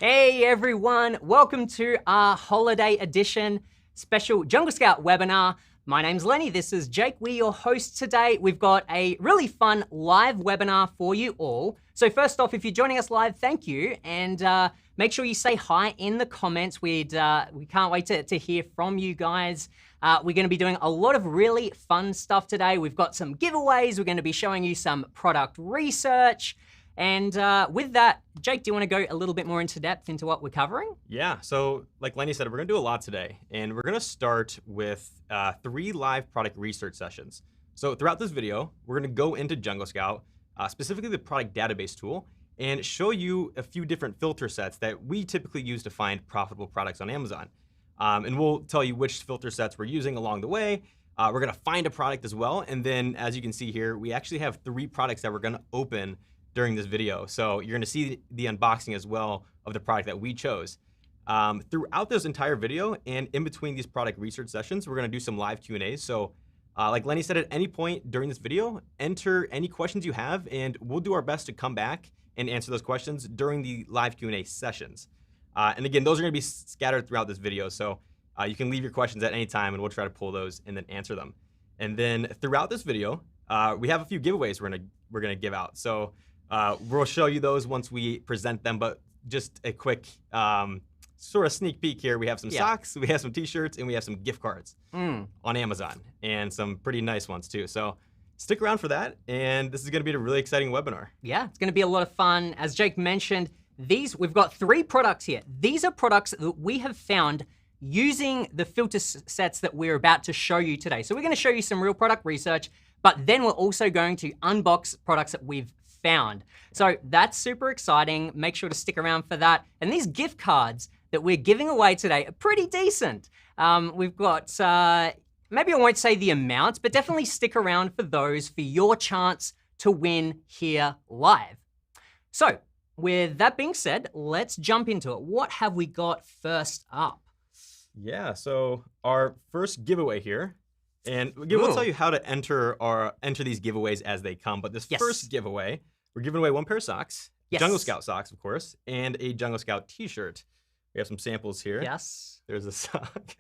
Hey everyone, welcome to our holiday edition special Jungle Scout webinar. My name's Lenny, this is Jake. We're your hosts today. We've got a really fun live webinar for you all. So first off, if you're joining us live, thank you. And make sure you say hi in the comments. We can't wait to hear from you guys. We're gonna be doing a lot of really fun stuff today. We've got some giveaways. We're gonna be showing you some product research. And with that, Jake, do you want to go a little bit more into depth into what we're covering? Yeah, so like Lenny said, we're gonna do a lot today. And we're gonna start with 3 live product research sessions. So throughout this video, we're gonna go into Jungle Scout, specifically the product database tool, and show you a few different filter sets that we typically use to find profitable products on Amazon. And we'll tell you which filter sets we're using along the way. We're gonna find a product as well. And then as you can see here, we actually have 3 products that we're gonna open during this video. So you're gonna see the unboxing as well of the product that we chose. Throughout this entire video and in between these product research sessions, we're gonna do some live Q&As. So like Lenny said, at any point during this video, enter any questions you have and we'll do our best to come back and answer those questions during the live Q&A sessions. And again, those are gonna be scattered throughout this video. So you can leave your questions at any time and we'll try to pull those and then answer them. And then throughout this video, we have a few giveaways we're gonna give out. So we'll show you those once we present them, but just a quick sort of sneak peek here. We have some socks, we have some t-shirts, and we have some gift cards on Amazon, and some pretty nice ones too. So stick around for that, and this is gonna be a really exciting webinar. Yeah, it's gonna be a lot of fun. As Jake mentioned, we've got 3 products here. These are products that we have found using the filter sets that we're about to show you today. So we're gonna show you some real product research, but then we're also going to unbox products that we've found. So that's super exciting. Make sure to stick around for that. And these gift cards that we're giving away today are pretty decent. We've got, maybe I won't say the amounts, but definitely stick around for those for your chance to win here live. So with that being said, let's jump into it. What have we got first up? Yeah, so our first giveaway here, and again, we'll tell you how to enter these giveaways as they come, but this first giveaway, we're giving away 1 pair of socks, Jungle Scout socks, of course, and a Jungle Scout t-shirt. We have some samples here. Yes. There's a sock.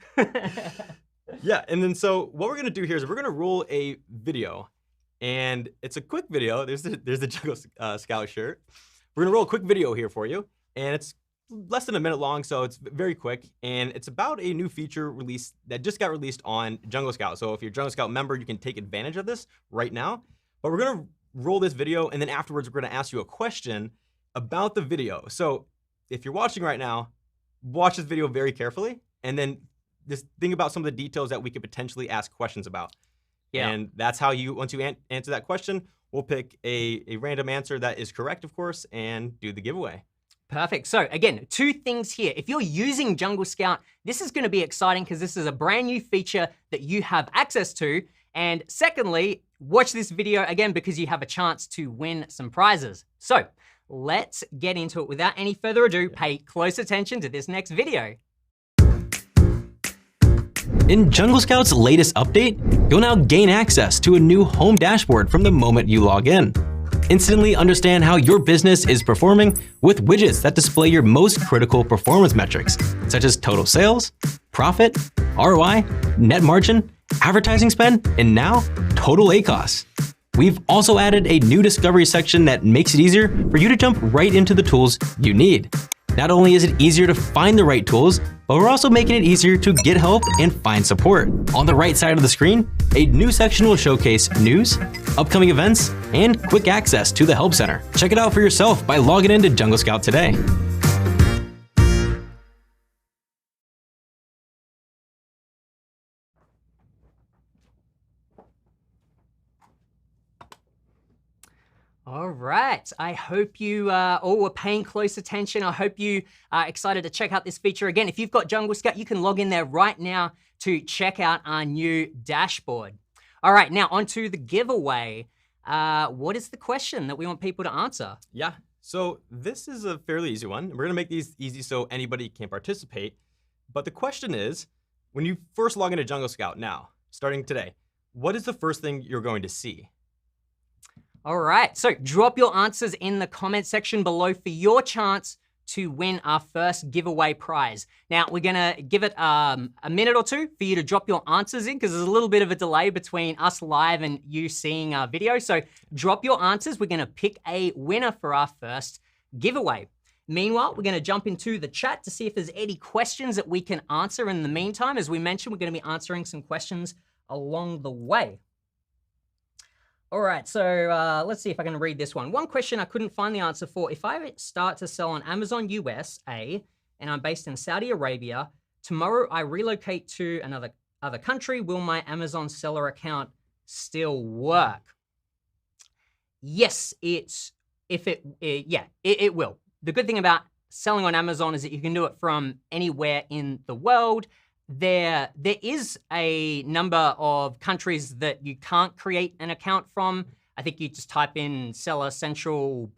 Yeah, and then so what we're gonna do here is we're gonna roll a video, and it's a quick video. There's the Jungle Scout shirt. We're gonna roll a quick video here for you, and it's less than a minute long, so it's very quick, and it's about a new feature release that just got released on Jungle Scout. So if you're a Jungle Scout member, you can take advantage of this right now. But we're gonna roll this video, and then afterwards we're gonna ask you a question about the video. So if you're watching right now, watch this video very carefully, and then just think about some of the details that we could potentially ask questions about. Yeah. And that's how once you answer that question, we'll pick a random answer that is correct, of course, and do the giveaway. Perfect. So again, 2 things here. If you're using Jungle Scout, this is gonna be exciting because this is a brand new feature that you have access to. And secondly, watch this video again because you have a chance to win some prizes. So let's get into it. Without any further ado, pay close attention to this next video. In Jungle Scout's latest update, you'll now gain access to a new home dashboard from the moment you log in. Instantly understand how your business is performing with widgets that display your most critical performance metrics, such as total sales, profit, ROI, net margin, advertising spend, and now total ACoS. We've also added a new discovery section that makes it easier for you to jump right into the tools you need. Not only is it easier to find the right tools, but we're also making it easier to get help and find support. On the right side of the screen, a new section will showcase news, upcoming events, and quick access to the Help Center. Check it out for yourself by logging into Jungle Scout today. All right, I hope you all were paying close attention. I hope you are excited to check out this feature. Again, if you've got Jungle Scout, you can log in there right now to check out our new dashboard. All right, now onto the giveaway. What is the question that we want people to answer? Yeah, so this is a fairly easy one. We're gonna make these easy so anybody can participate. But the question is, when you first log into Jungle Scout now, starting today, what is the first thing you're going to see? All right, so drop your answers in the comment section below for your chance to win our first giveaway prize. Now, we're gonna give it a minute or two for you to drop your answers in because there's a little bit of a delay between us live and you seeing our video. So drop your answers. We're gonna pick a winner for our first giveaway. Meanwhile, we're gonna jump into the chat to see if there's any questions that we can answer in the meantime. As we mentioned, we're gonna be answering some questions along the way. All right, so let's see if I can read this one. One question I couldn't find the answer for. If I start to sell on Amazon USA and I'm based in Saudi Arabia, tomorrow I relocate to another country, will my Amazon seller account still work? Yes, it will. The good thing about selling on Amazon is that you can do it from anywhere in the world. There is a number of countries that you can't create an account from. I think you just type in seller central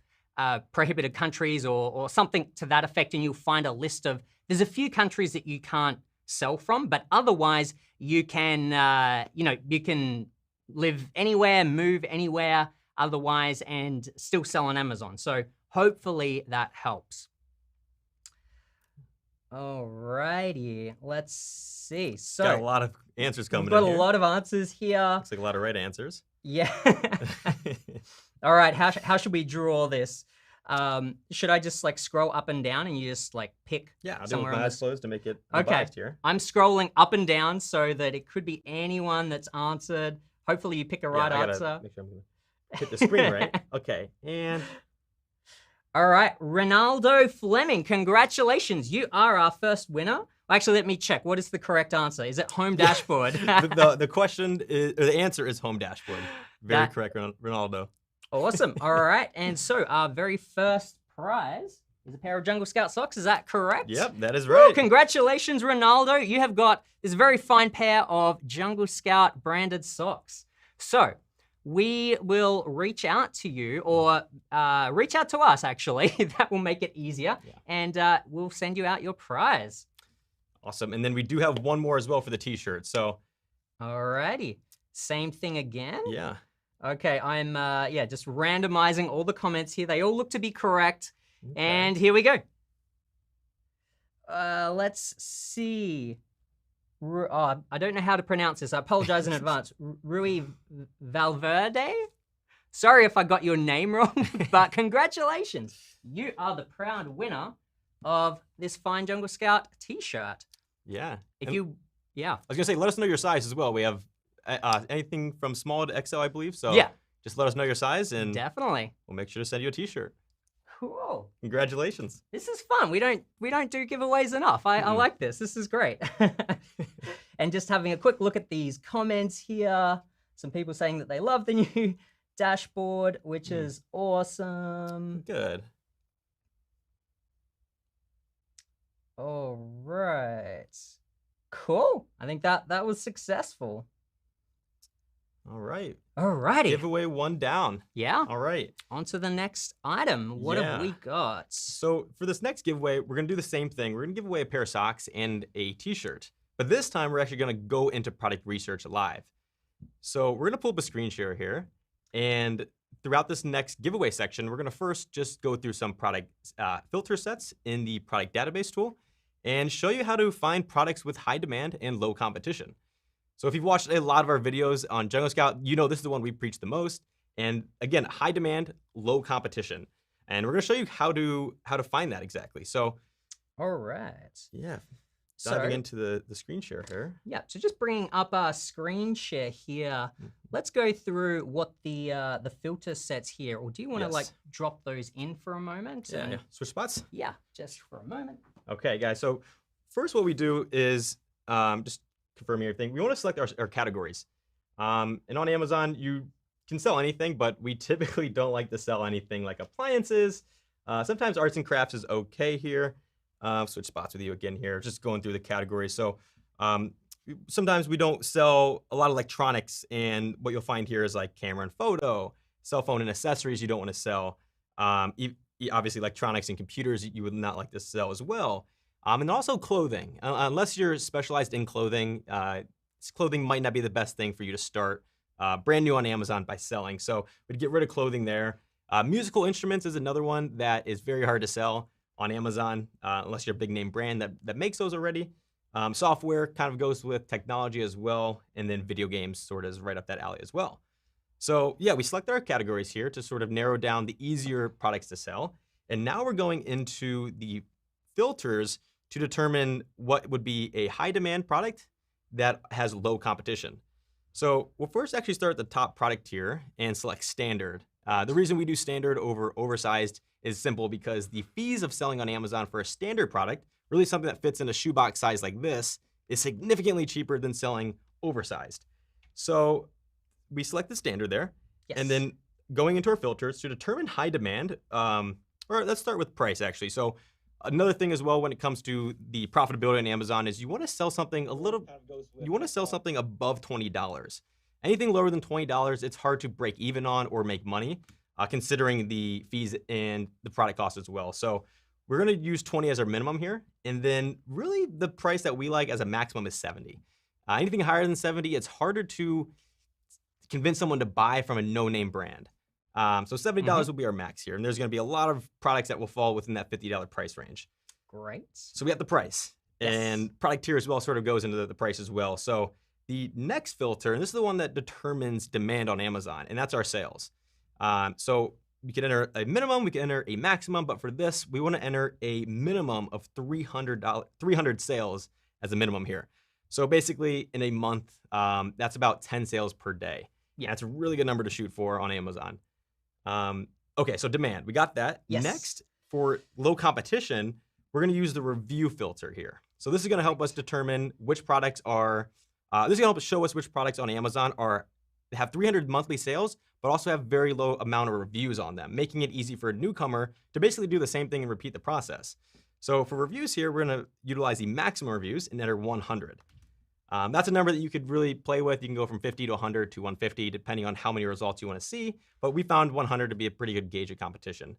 prohibited countries or something to that effect, and you'll find a list of, there's a few countries that you can't sell from, but otherwise you can, you can live anywhere, move anywhere otherwise, and still sell on Amazon. So hopefully that helps. Alrighty, let's see. So got a lot of answers coming in got here. a lot of answers here. Looks like a lot of right answers. Yeah. All right, how should we draw this? Should I just like scroll up and down and you just like pick I'll do somewhere with on my eyes this? closed to make it Okay, unbiased here. I'm scrolling up and down so that it could be anyone that's answered. Hopefully you pick a right I gotta answer. make sure I'm gonna hit the screen right. Okay, and All right, Ronaldo Fleming, congratulations. You are our first winner. Actually, let me check. What is the correct answer? Is it home dashboard? the question is, or the answer is home dashboard. Very correct, Ronaldo. Awesome. All right, and so our very first prize is a pair of Jungle Scout socks. Is that correct? Yep, that is Woo, right. congratulations, Ronaldo. You have got this very fine pair of Jungle Scout branded socks. So we will reach out to you, or reach out to us, actually. That will make it easier. Yeah. And we'll send you out your prize. Awesome. And then we do have one more as well for the t-shirt. So Alrighty. Same thing again? yeah. Okay, I'm just randomizing all the comments here. They all look to be correct. Okay. And here we go. Let's see. I don't know how to pronounce this. I apologize in advance. Rui Valverde? Sorry if I got your name wrong, but congratulations. You are the proud winner of this fine Jungle Scout t-shirt. Yeah. If And you, yeah. I was gonna say, let us know your size as well. We have anything from small to XL, I believe. So Yeah. just let us know your size, and Definitely. we'll make sure to send you a t-shirt. Cool. Congratulations. This is fun. We don't do giveaways enough. I like this. This is great. And just having a quick look at these comments here. Some people saying that they love the new dashboard, which is awesome. Good. All right. Cool. I think that was successful. All right. All righty. Giveaway one down. Yeah. All right. On to the next item. What have we Yeah. got? So for this next giveaway, we're gonna do the same thing. We're gonna give away a pair of socks and a t-shirt. But this time we're actually gonna go into product research live. So we're gonna pull up a screen share here. And throughout this next giveaway section, we're gonna first just go through some product filter sets in the product database tool and show you how to find products with high demand and low competition. So if you've watched a lot of our videos on Jungle Scout, you know this is the one we preach the most. And again, high demand, low competition. And we're gonna show you how to find that exactly. So All right. yeah, So, diving into the screen share here. yeah, so just bringing up our screen share here, let's go through what the filter sets here. Or do you want to Yes. like drop those in for a moment? Yeah, yeah. Switch spots. Yeah, just for a moment. Okay, guys. So first, what we do is just confirming everything. We want to select our categories. And on Amazon, you can sell anything, but we typically don't like to sell anything like appliances. Sometimes arts and crafts is okay here. Switch spots with you again here, just going through the categories. So sometimes we don't sell a lot of electronics, and what you'll find here is like camera and photo, cell phone and accessories you don't want to sell. Obviously, electronics and computers you would not like to sell as well. And also clothing. Unless you're specialized in clothing, clothing might not be the best thing for you to start brand new on Amazon by selling. So we'd get rid of clothing there. Musical instruments is another one that is very hard to sell. on Amazon, unless you're a big name brand that makes those already. Software kind of goes with technology as well, and then video games sort of is right up that alley as well. So yeah, we select our categories here to sort of narrow down the easier products to sell. And now we're going into the filters to determine what would be a high demand product that has low competition. So we'll first actually start at the top product tier and select standard. The reason we do standard over oversized is simple because the fees of selling on Amazon for a standard product, really something that fits in a shoebox size like this, is significantly cheaper than selling oversized. So we select the standard there, and then going into our filters to determine high demand, or let's start with price actually. So another thing as well when it comes to the profitability on Amazon is you want to sell something above $20. Anything lower than $20, it's hard to break even on or make money, considering the fees and the product cost as well. So we're going to use 20 as our minimum here, and then really the price that we like as a maximum is 70. Anything higher than 70, it's harder to convince someone to buy from a no-name brand. So $70 will be our max here, and there's going to be a lot of products that will fall within that $50 price range. Great. So we have the price, and product tier as well sort of goes into the price as well. So the next filter, and this is the one that determines demand on Amazon, and that's our sales. So we can enter a minimum, we can enter a maximum, but for this, we want to enter a minimum of 300 sales as a minimum here. So basically, in a month, that's about 10 sales per day. Yeah, that's a really good number to shoot for on Amazon. Okay, so demand, we got that. Yes. Next, for low competition, we're going to use the review filter here. So this is going to help us determine which products are, this is going to help us show us which products on Amazon have 300 monthly sales, but also have very low amount of reviews on them, making it easy for a newcomer to basically do the same thing and repeat the process. So for reviews here, we're going to utilize the maximum reviews and enter 100. That's a number that you could really play with. You can go from 50 to 100 to 150, depending on how many results you want to see. But we found 100 to be a pretty good gauge of competition.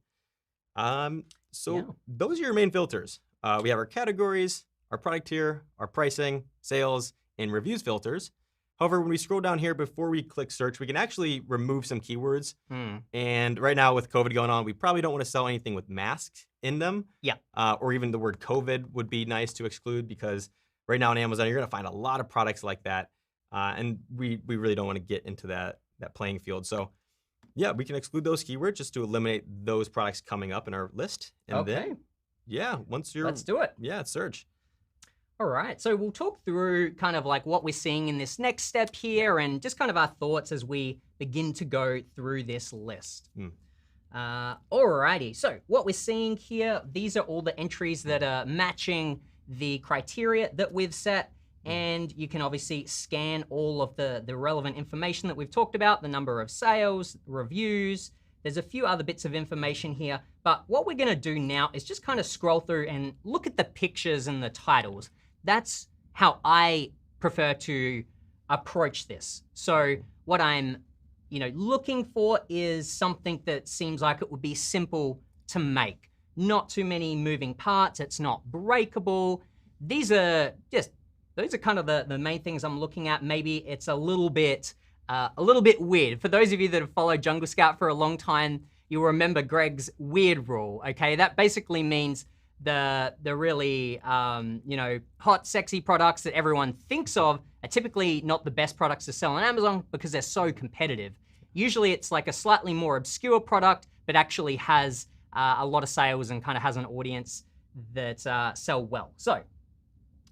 Those are your main filters. We have our categories, our product tier, our pricing, sales, and reviews filters. However, when we scroll down here before we click search, we can actually remove some keywords. And right now with COVID going on, we probably don't want to sell anything with masks in them. Yeah. Or even the word COVID would be nice to exclude, because right now on Amazon, you're going to find a lot of products like that. And we really don't want to get into that playing field. So yeah, we can exclude those keywords just to eliminate those products coming up in our list. And then, once you're... Let's do it. Yeah, search. All right, so we'll talk through kind of like what we're seeing in this next step here and just kind of our thoughts as we begin to go through this list. Alrighty, so what we're seeing here, these are all the entries that are matching the criteria that we've set, and you can obviously scan all of the relevant information that we've talked about, the number of sales, reviews. There's a few other bits of information here, but what we're gonna do now is just kind of scroll through and look at the pictures and the titles. That's how I prefer to approach this. So what I'm, looking for is something that seems like it would be simple to make. Not too many moving parts, it's not breakable. Those are kind of the main things I'm looking at. Maybe it's a little bit weird. For those of you that have followed Jungle Scout for a long time, you'll remember Greg's weird rule, okay? That basically means the really, hot, sexy products that everyone thinks of are typically not the best products to sell on Amazon because they're so competitive. Usually it's like a slightly more obscure product, but actually has a lot of sales and kind of has an audience that sell well. So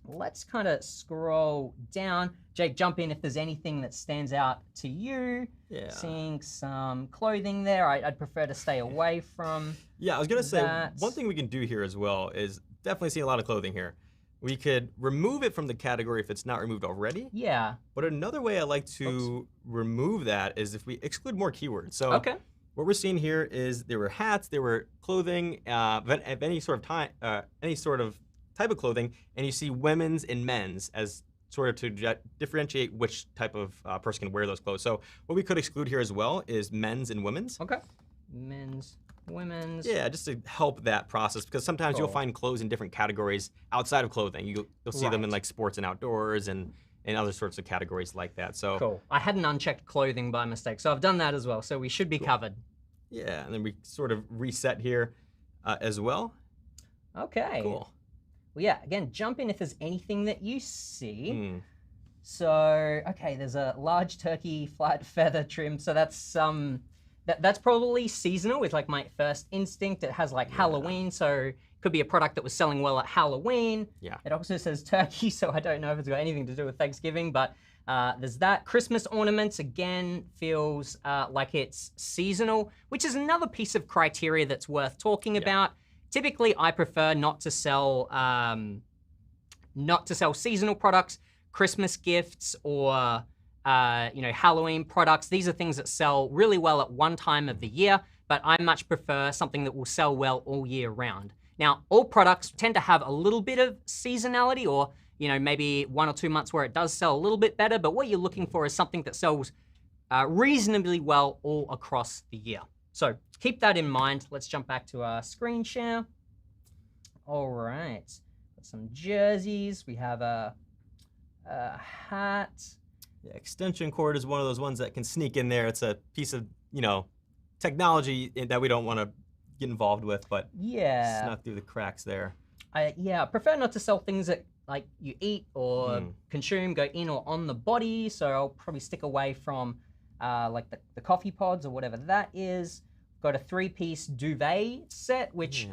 let's kind of scroll down. Jake, jump in if there's anything that stands out to you. Yeah. Seeing some clothing there. I'd prefer to stay away from I was going to say, one thing we can do here as well is definitely see a lot of clothing here. We could remove it from the category if it's not removed already. Yeah. But another way I like to remove that is if we exclude more keywords. So what we're seeing here is there were hats, there were clothing, of any sort of type of clothing, and you see women's and men's as sort of to differentiate which type of person can wear those clothes. So what we could exclude here as well is men's and women's. Okay. Men's, women's. Yeah, just to help that process, because sometimes you'll find clothes in different categories outside of clothing. You'll see them in like sports and outdoors and other sorts of categories like that. So cool. I hadn't unchecked clothing by mistake, so I've done that as well. So we should be covered. Yeah, and then we sort of reset here as well. Okay. Cool. Well, yeah, again, jump in if there's anything that you see. Hmm. So, okay, there's a large turkey flat feather trim. So that's that's probably seasonal with like my first instinct. It has like Halloween, so it could be a product that was selling well at Halloween. Yeah. It also says turkey, so I don't know if it's got anything to do with Thanksgiving, but there's that. Christmas ornaments, again, feels like it's seasonal, which is another piece of criteria that's worth talking about. Typically, I prefer not to sell seasonal products, Christmas gifts, or Halloween products. These are things that sell really well at one time of the year, but I much prefer something that will sell well all year round. Now, all products tend to have a little bit of seasonality, or maybe 1 or 2 months where it does sell a little bit better, but what you're looking for is something that sells reasonably well all across the year. So keep that in mind. Let's jump back to our screen share. All right, got some jerseys. We have a hat. Yeah, extension cord is one of those ones that can sneak in there. It's a piece of, technology that we don't want to get involved with, but snuck through the cracks there. I prefer not to sell things that like you eat or consume, go in or on the body. So I'll probably stick away from like the coffee pods or whatever that is. Got a 3-piece duvet set, which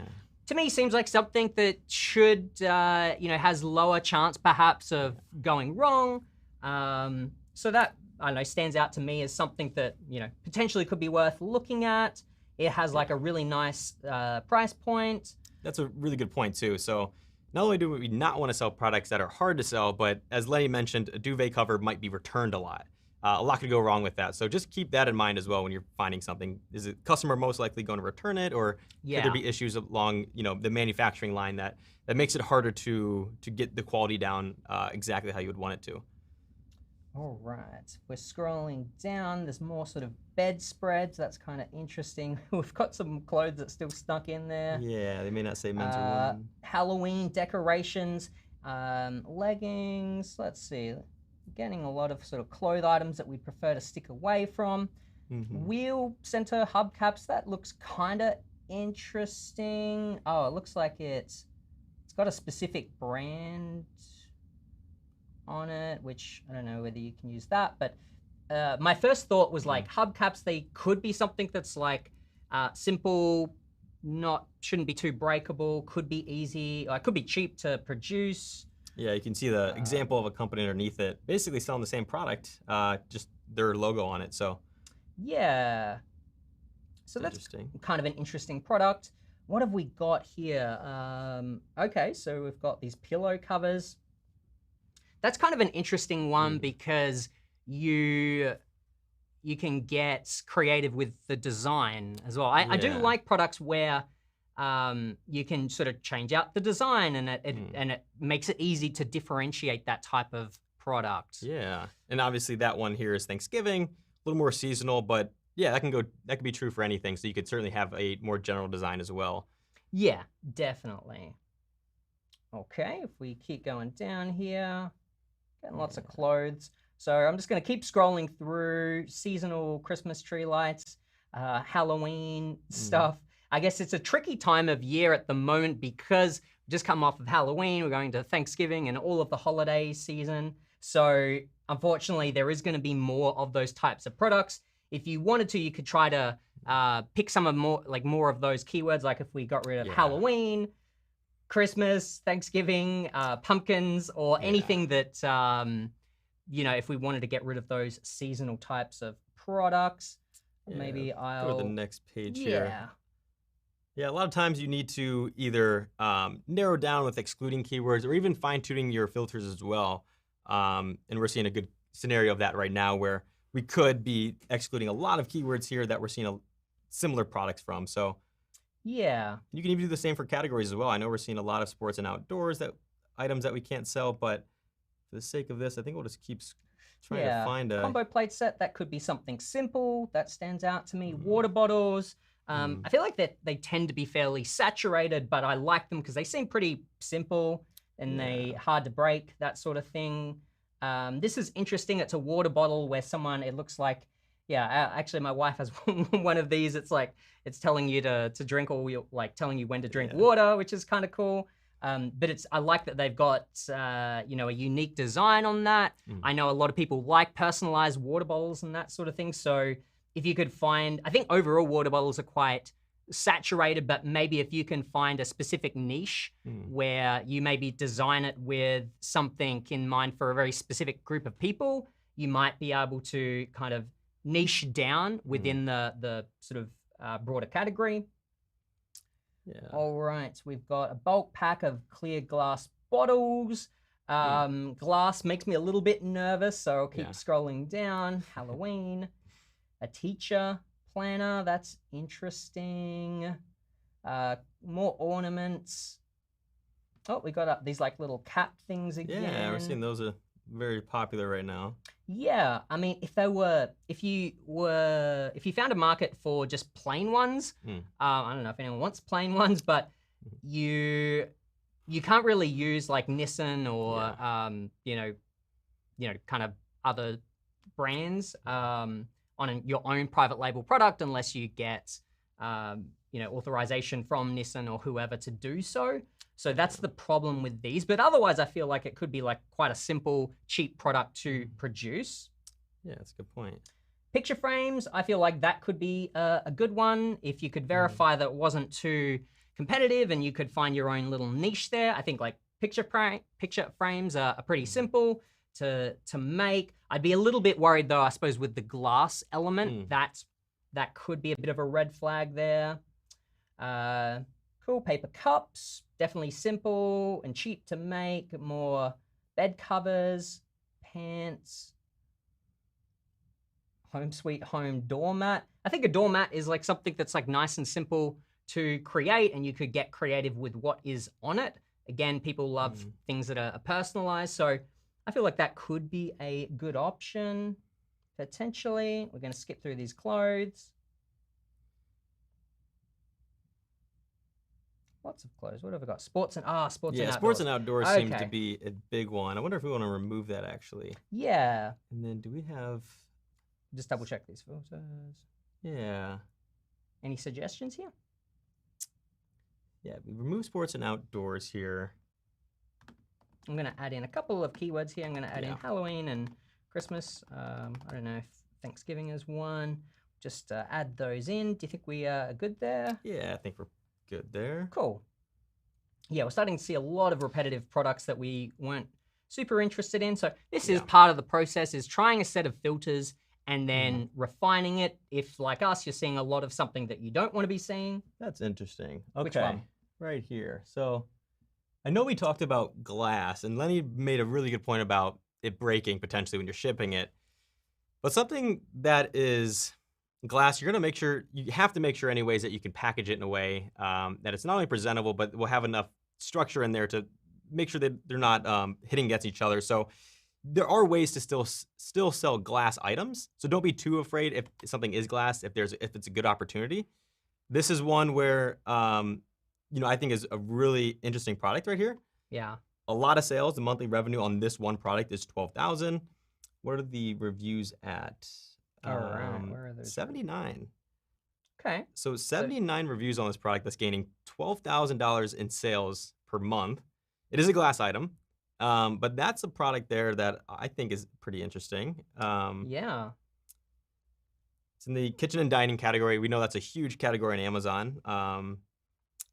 to me seems like something that should, has lower chance perhaps of going wrong. So that, I don't know, stands out to me as something that, potentially could be worth looking at. It has like a really nice price point. That's a really good point too. So not only do we not want to sell products that are hard to sell, but as Lenny mentioned, a duvet cover might be returned a lot. A lot could go wrong with that. So just keep that in mind as well when you're finding something. Is the customer most likely going to return it, or could there be issues along the manufacturing line that makes it harder to get the quality down exactly how you would want it to? All right, we're scrolling down. There's more sort of bedspreads. That's kind of interesting. We've got some clothes that still stuck in there. Yeah, they may not say men's or women. Halloween decorations, leggings. Let's see. Getting a lot of sort of clothes items that we prefer to stick away from. Wheel center hubcaps. That looks kind of interesting. Oh, it looks like it's got a specific brand on it, which I don't know whether you can use that, but my first thought was like hubcaps, they could be something that's like simple, shouldn't be too breakable, could be easy, or it could be cheap to produce. Yeah, you can see the example of a company underneath it, basically selling the same product, just their logo on it. So yeah, so that's kind of an interesting product. What have we got here? Okay, so we've got these pillow covers. That's kind of an interesting one because you can get creative with the design as well. I do like products where you can sort of change out the design and it makes it easy to differentiate that type of product. Yeah, and obviously that one here is Thanksgiving, a little more seasonal, but yeah, that can be true for anything. So you could certainly have a more general design as well. Yeah, definitely. Okay, if we keep going down here. Getting lots of clothes. So I'm just going to keep scrolling through seasonal Christmas tree lights, Halloween stuff. I guess it's a tricky time of year at the moment because we just come off of Halloween, we're going to Thanksgiving and all of the holiday season. So unfortunately, there is going to be more of those types of products. If you wanted to, you could try to pick some of more of those keywords, like if we got rid of Halloween, Christmas, Thanksgiving, pumpkins, or anything that, if we wanted to get rid of those seasonal types of products, maybe I'll go to the next page here. Yeah, a lot of times you need to either narrow down with excluding keywords or even fine-tuning your filters as well. And we're seeing a good scenario of that right now where we could be excluding a lot of keywords here that we're seeing similar products from. So yeah. You can even do the same for categories as well. I know we're seeing a lot of sports and outdoors items that we can't sell, but for the sake of this, I think we'll just keep trying to find a combo plate set. That could be something simple that stands out to me. Water bottles. I feel like they tend to be fairly saturated, but I like them because they seem pretty simple and they hard to break, that sort of thing. This is interesting. It's a water bottle where it looks like Yeah, actually, my wife has one of these. It's telling you to drink, or telling you when to drink water, which is kind of cool. But I like that they've got a unique design on that. I know a lot of people like personalized water bottles and that sort of thing. So if you could find, I think overall water bottles are quite saturated, but maybe if you can find a specific niche where you maybe design it with something in mind for a very specific group of people, you might be able to kind of niche down within the sort of broader category. Yeah. All right, so we've got a bulk pack of clear glass bottles. Glass makes me a little bit nervous, so I'll keep scrolling down. Halloween, a teacher planner, that's interesting. More ornaments. Oh, we got these like little cap things again. Yeah, we're seeing those are very popular right now. Yeah, I mean, if you found a market for just plain ones, I don't know if anyone wants plain ones, but you can't really use like Nissan or kind of other brands on your own private label product unless you get authorization from Nissan or whoever to do so. So that's the problem with these. But otherwise, I feel like it could be like quite a simple, cheap product to produce. Yeah, that's a good point. Picture frames, I feel like that could be a good one if you could verify that it wasn't too competitive and you could find your own little niche there. I think like picture frames are pretty simple to make. I'd be a little bit worried though, I suppose, with the glass element. That could be a bit of a red flag there. Cool, paper cups, definitely simple and cheap to make. More bed covers, pants, home sweet home doormat. I think a doormat is like something that's like nice and simple to create, and you could get creative with what is on it. Again, people love things that are personalized, so I feel like that could be a good option, potentially. We're gonna skip through these clothes. Lots of clothes. What have we got? Sports and outdoors. Yeah, sports and outdoors seems to be a big one. I wonder if we want to remove that actually. Yeah. And then do we have... Just double check these photos. Yeah. Any suggestions here? Yeah, we remove sports and outdoors here. I'm going to add in a couple of keywords here. I'm going to add in Halloween and Christmas. I don't know if Thanksgiving is one. Just add those in. Do you think we are good there? Yeah, I think we're good there. Cool. Yeah, we're starting to see a lot of repetitive products that we weren't super interested in. So this is part of the process, is trying a set of filters and then refining it. If, like us, you're seeing a lot of something that you don't want to be seeing. That's interesting. Okay. Which one? Right here. So I know we talked about glass, and Lenny made a really good point about it breaking potentially when you're shipping it. But something that is glass, you have to make sure anyways that you can package it in a way that it's not only presentable, but will have enough structure in there to make sure that they're not hitting against each other. So there are ways to still sell glass items. So don't be too afraid if something is glass, if it's a good opportunity. This is one where I think is a really interesting product right here. Yeah. A lot of sales. The monthly revenue on this one product is $12,000. What are the reviews at? All right, where are those? 79. Okay. So 79 reviews on this product that's gaining $12,000 in sales per month. It is a glass item, but that's a product there that I think is pretty interesting. Yeah. It's in the kitchen and dining category. We know that's a huge category on Amazon. And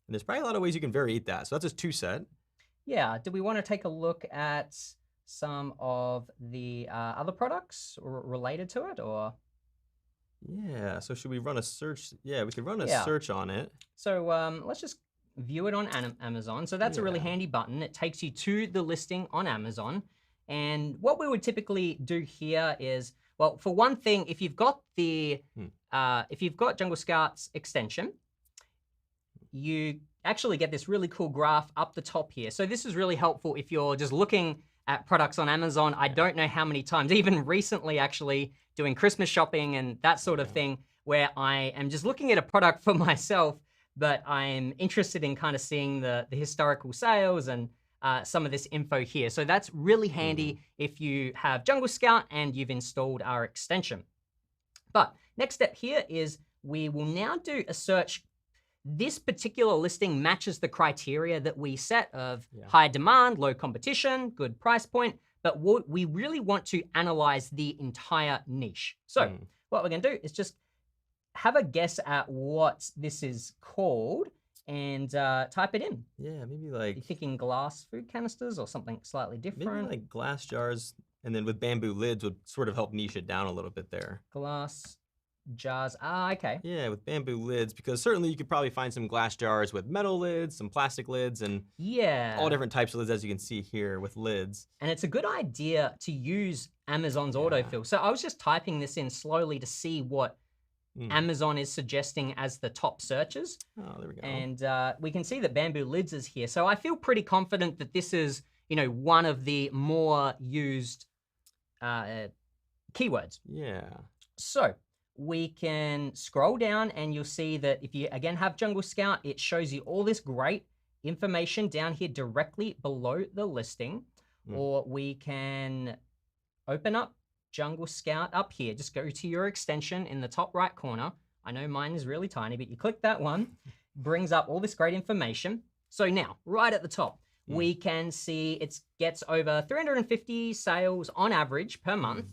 there's probably a lot of ways you can vary that. So that's a 2-set. Yeah. Do we want to take a look at some of the other products related to it, or? Yeah, so should we run a search? Yeah, we could run a search on it. So let's just view it on Amazon. So that's a really handy button. It takes you to the listing on Amazon. And what we would typically do here is, well, for one thing, if you've got Jungle Scout's extension, you actually get this really cool graph up the top here. So this is really helpful if you're just looking at products on Amazon. I don't know how many times, even recently actually doing Christmas shopping and that sort of thing, where I am just looking at a product for myself, but I'm interested in kind of seeing the historical sales and some of this info here. So that's really handy if you have Jungle Scout and you've installed our extension. But next step here is we will now do a search. This particular listing matches the criteria that we set of high demand, low competition, good price point, but we really want to analyze the entire niche. So what we're gonna do is just have a guess at what this is called and type it in. Yeah, maybe like... You're thinking glass food canisters or something slightly different? Maybe like glass jars, and then with bamboo lids would sort of help niche it down a little bit there. Glass jars, okay. Yeah, with bamboo lids, because certainly you could probably find some glass jars with metal lids, some plastic lids, and all different types of lids, as you can see here with lids. And it's a good idea to use Amazon's autofill. So I was just typing this in slowly to see what Amazon is suggesting as the top searches. Oh, there we go. And we can see that bamboo lids is here. So I feel pretty confident that this is, you know, one of the more used keywords. Yeah. So we can scroll down and you'll see that if you, again, have Jungle Scout, it shows you all this great information down here directly below the listing. Or we can open up Jungle Scout up here. Just go to your extension in the top right corner. I know mine is really tiny, but you click that one, brings up all this great information. So now, right at the top, we can see it gets over 350 sales on average per month.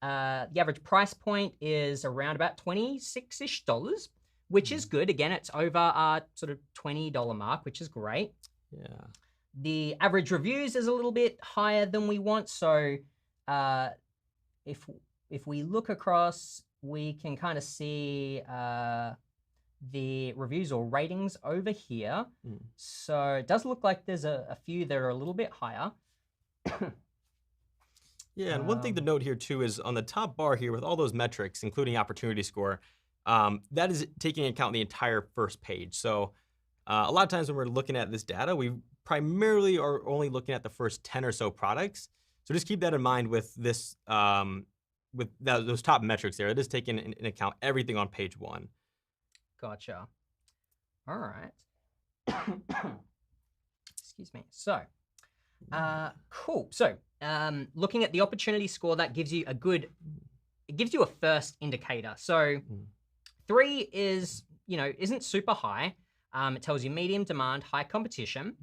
The average price point is around about $26-ish, which is good. Again, it's over our sort of $20 mark, which is great. Yeah. The average reviews is a little bit higher than we want. So if we look across, we can kind of see the reviews or ratings over here. So it does look like there's a few that are a little bit higher. Yeah, and one thing to note here too is on the top bar here with all those metrics, including opportunity score, that is taking into account the entire first page. So a lot of times when we're looking at this data, we primarily are only looking at the first 10 or so products. So just keep that in mind with this, those top metrics there. It is taking into account everything on page 1. Gotcha. All right. Excuse me. So, cool. So, looking at the opportunity score, that gives you it gives you a first indicator. So 3 is, you know, isn't super high. It tells you medium demand, high competition.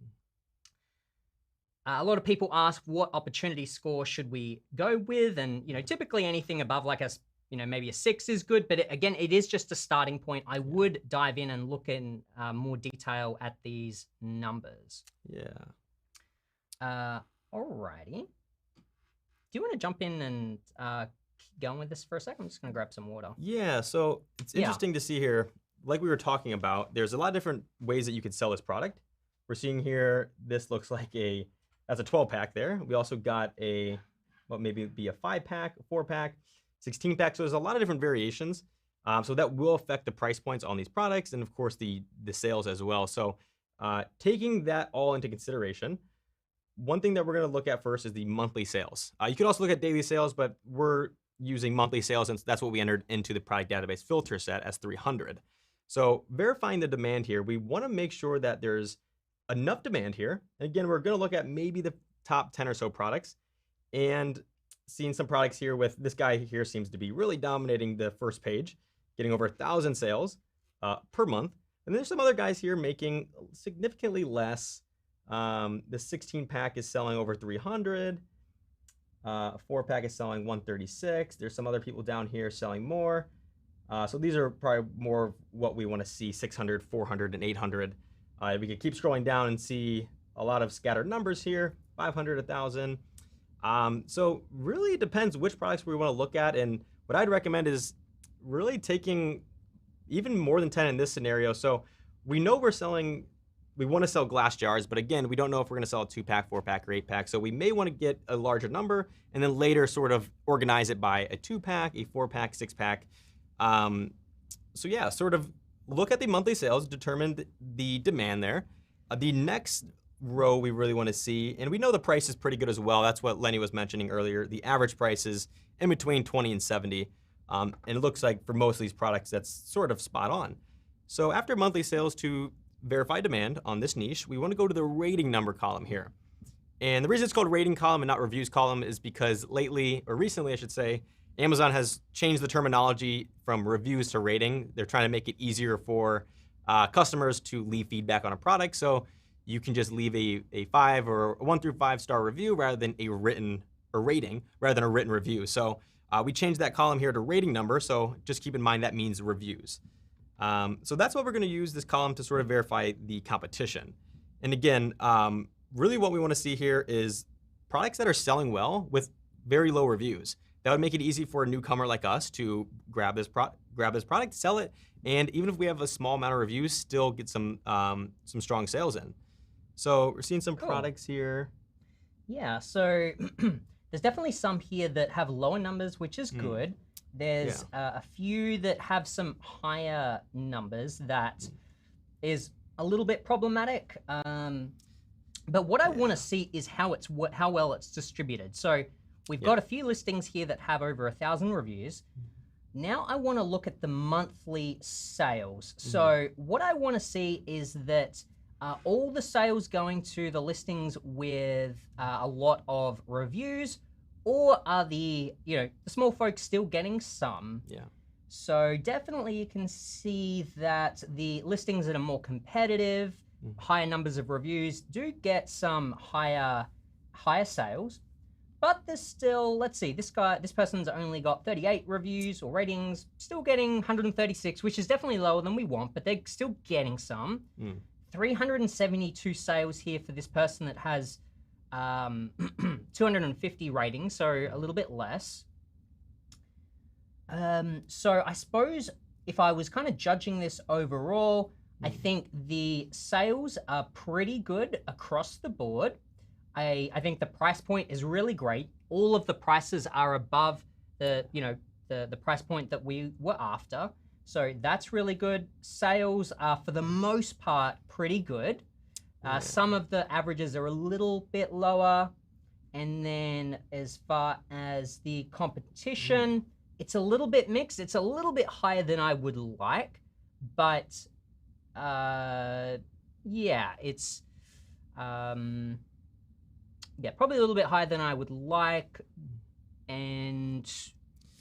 A lot of people ask what opportunity score should we go with, and you know, typically anything above like maybe a 6 is good. But again, it is just a starting point. I would dive in and look in more detail at these numbers. Yeah. Alrighty. Do you want to jump in and keep going with this for a second? I'm just gonna grab some water. Yeah. So it's interesting to see here. Like we were talking about, there's a lot of different ways that you could sell this product. We're seeing here, this looks like that's a 12-pack there. We also got maybe it'd be a 5-pack, a 4-pack, 16-pack. So there's a lot of different variations. So that will affect the price points on these products and of course the sales as well. So taking that all into consideration, one thing that we're gonna look at first is the monthly sales. You could also look at daily sales, but we're using monthly sales and that's what we entered into the product database filter set as 300. So verifying the demand here, we wanna make sure that there's enough demand here. And again, we're gonna look at maybe the top 10 or so products and seeing some products here with this guy here seems to be really dominating the first page, getting over 1,000 sales per month. And there's some other guys here making significantly less. The 16-pack is selling over 300. A 4-pack is selling 136. There's some other people down here selling more. So these are probably more what we want to see, 600, 400, and 800. We could keep scrolling down and see a lot of scattered numbers here, 500, 1,000. So really it depends which products we want to look at. And what I'd recommend is really taking even more than 10 in this scenario. So we know we want to sell glass jars, but again, we don't know if we're going to sell a 2-pack, 4-pack, or 8-pack. So we may want to get a larger number and then later sort of organize it by a 2-pack, a 4-pack, 6-pack. So yeah, sort of look at the monthly sales, determine the demand there. The next row we really want to see, and we know the price is pretty good as well. That's what Lenny was mentioning earlier. The average price is in between 20 and 70. And it looks like for most of these products, that's sort of spot on. So after monthly sales to verify demand on this niche, we want to go to the rating number column here. And the reason it's called rating column and not reviews column is because recently I should say, Amazon has changed the terminology from reviews to rating. They're trying to make it easier for customers to leave feedback on a product. So you can just leave a 5 or a 1 through 5 star review rather than a rating rather than a written review. So we changed that column here to rating number. So just keep in mind that means reviews. So that's what we're going to use this column to sort of verify the competition. And again, really what we want to see here is products that are selling well with very low reviews. That would make it easy for a newcomer like us to grab this product, sell it, and even if we have a small amount of reviews, still get some strong sales in. So we're seeing some products here. Yeah, so there's definitely some here that have lower numbers, which is good. There's a few that have some higher numbers that is a little bit problematic. But what I want to see is how well it's distributed. So we've got a few listings here that have over 1,000 reviews. Now I want to look at the monthly sales. So what I want to see is that all the sales going to the listings with a lot of reviews, or are the small folks still getting some? Yeah. So definitely you can see that the listings that are more competitive, higher numbers of reviews, do get some higher sales. But there's still, let's see, this person's only got 38 reviews or ratings, still getting 136, which is definitely lower than we want, but they're still getting some. 372 sales here for this person that has 250 ratings, so a little bit less. So I suppose if I was kind of judging this overall, I think the sales are pretty good across the board. I think the price point is really great. All of the prices are above the price point that we were after. So that's really good. Sales are, for the most part, pretty good. Some of the averages are a little bit lower. And then as far as the competition, it's a little bit mixed. It's a little bit higher than I would like. But it's probably a little bit higher than I would like. And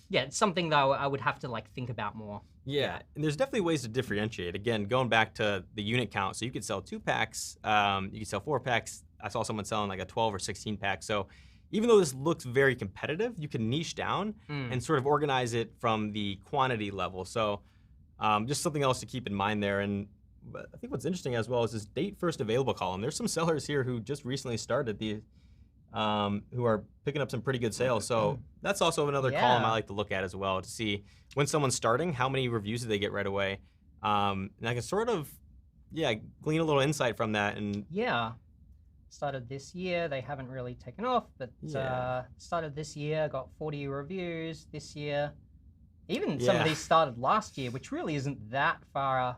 it's something though I would have to think about more. Yeah, and there's definitely ways to differentiate. Again, going back to the unit count, so you could sell 2 packs, you could sell 4 packs. I saw someone selling like a 12 or 16 pack. So even though this looks very competitive, you can niche down and sort of organize it from the quantity level. So just something else to keep in mind there. And I think what's interesting as well is this date first available column. There's some sellers here who just recently started who are picking up some pretty good sales. So that's also another column I like to look at as well, to see when someone's starting, how many reviews do they get right away. And I can sort of, glean a little insight from that. And started this year, they haven't really taken off, but started this year, got 40 reviews this year. Even some of these started last year, which really isn't that far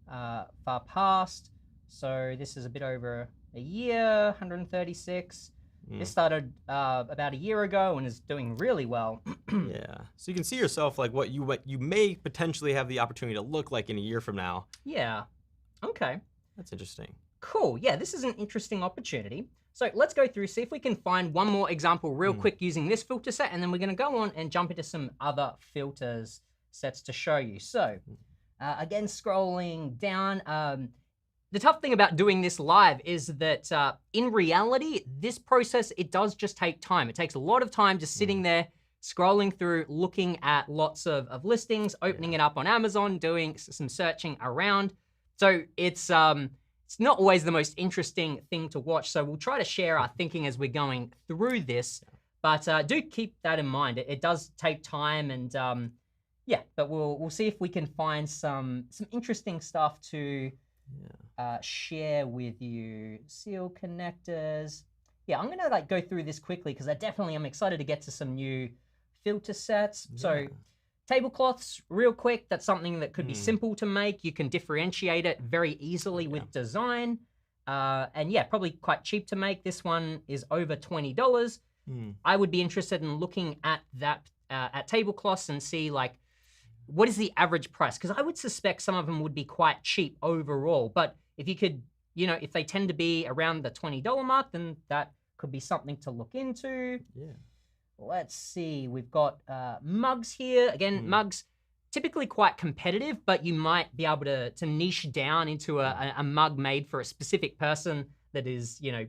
past. So this is a bit over a year, 136. This started about a year ago and is doing really well. So you can see yourself what you may potentially have the opportunity to look like in a year from now. Yeah. Okay. That's interesting. Cool. Yeah, this is an interesting opportunity. So let's go through, see if we can find one more example real quick using this filter set, and then we're going to go on and jump into some other filters sets to show you. So again, scrolling down, the tough thing about doing this live is that in reality, this process, it does just take time. It takes a lot of time just sitting there, scrolling through, looking at lots of listings, opening it up on Amazon, doing some searching around. So it's not always the most interesting thing to watch. So we'll try to share our thinking as we're going through this, but do keep that in mind. It does take time, and but we'll see if we can find some interesting stuff to share with you. Seal connectors. Yeah, I'm gonna go through this quickly because I definitely am excited to get to some new filter sets. So tablecloths, real quick, that's something that could be simple to make. You can differentiate it very easily with design. And probably quite cheap to make. This one is over $20. I would be interested in looking at that, at tablecloths, and see what is the average price? Because I would suspect some of them would be quite cheap overall. But if you could, if they tend to be around the $20 mark, then that could be something to look into. Let's see, we've got mugs here. Again, mugs, typically quite competitive, but you might be able to niche down into a mug made for a specific person that is, you know,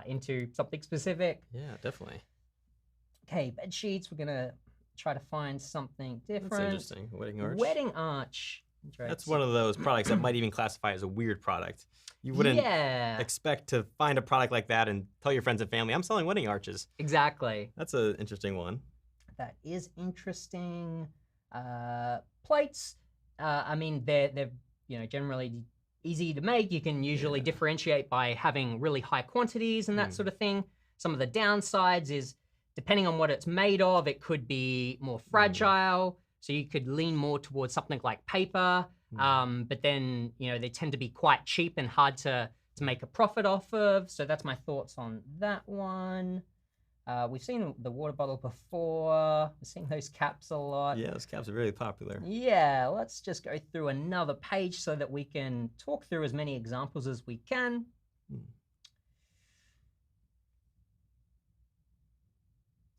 into something specific. Yeah, definitely. Okay, bed sheets, we're gonna try to find something different. That's interesting. Wedding arch. Wedding arch. That's one of those products that might even classify as a weird product. You wouldn't expect to find a product like that and tell your friends and family, I'm selling wedding arches. Exactly. That's an interesting one. That is interesting. Plates, I mean, they're you know, generally easy to make. You can usually differentiate by having really high quantities and that sort of thing. Some of the downsides is, depending on what it's made of, it could be more fragile. So you could lean more towards something like paper, but then, you know, they tend to be quite cheap and hard to make a profit off of. So that's my thoughts on that one. We've seen the water bottle before. We've seen those caps a lot. Yeah, those caps are really popular. Yeah, let's just go through another page so that we can talk through as many examples as we can.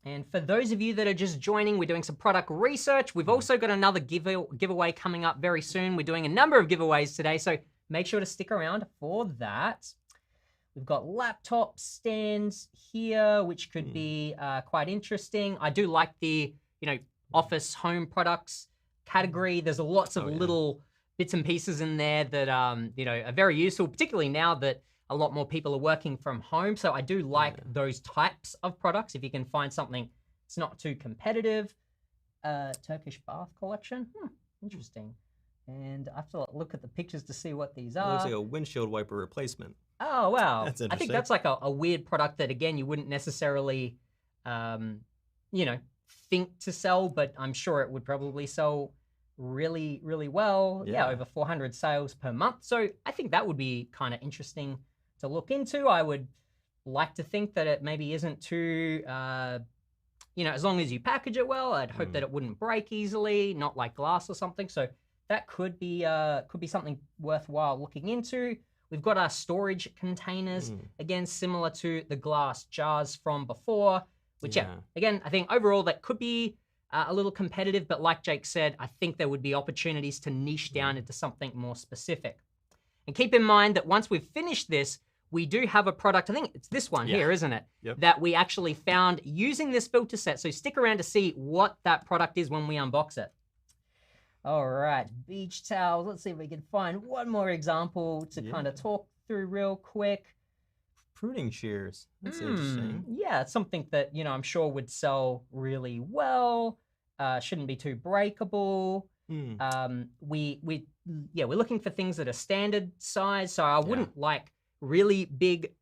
And for those of you that are just joining, we're doing some product research. We've also got another giveaway coming up very soon. We're doing a number of giveaways today, so make sure to stick around for that. We've got laptop stands here, which could be quite interesting. I do like the, you know, office home products category. There's lots of little bits and pieces in there that, you know, are very useful, particularly now that a lot more people are working from home. So I do like those types of products. If you can find something that's not too competitive. Turkish bath collection, interesting. And I have to look at the pictures to see what these are. It looks like a windshield wiper replacement. Oh, wow. That's interesting. I think that's like a weird product that, again, you wouldn't necessarily, you know, think to sell, but I'm sure it would probably sell really, really well. Yeah, over 400 sales per month. So I think that would be kind of interesting to look into. I would like to think that it maybe isn't too, you know, as long as you package it well, I'd hope that it wouldn't break easily, not like glass or something. So that could be something worthwhile looking into. We've got our storage containers, again, similar to the glass jars from before, which, again, I think overall that could be a little competitive, but like Jake said, I think there would be opportunities to niche down into something more specific. And keep in mind that once we've finished this, we do have a product, I think it's this one here, isn't it? That we actually found using this filter set. So stick around to see what that product is when we unbox it. All right, beach towels. Let's see if we can find one more example to kind of talk through real quick. Pruning shears. That's interesting. Yeah, it's something that, you know, I'm sure would sell really well. Shouldn't be too breakable. We're looking for things that are standard size. So I wouldn't like really big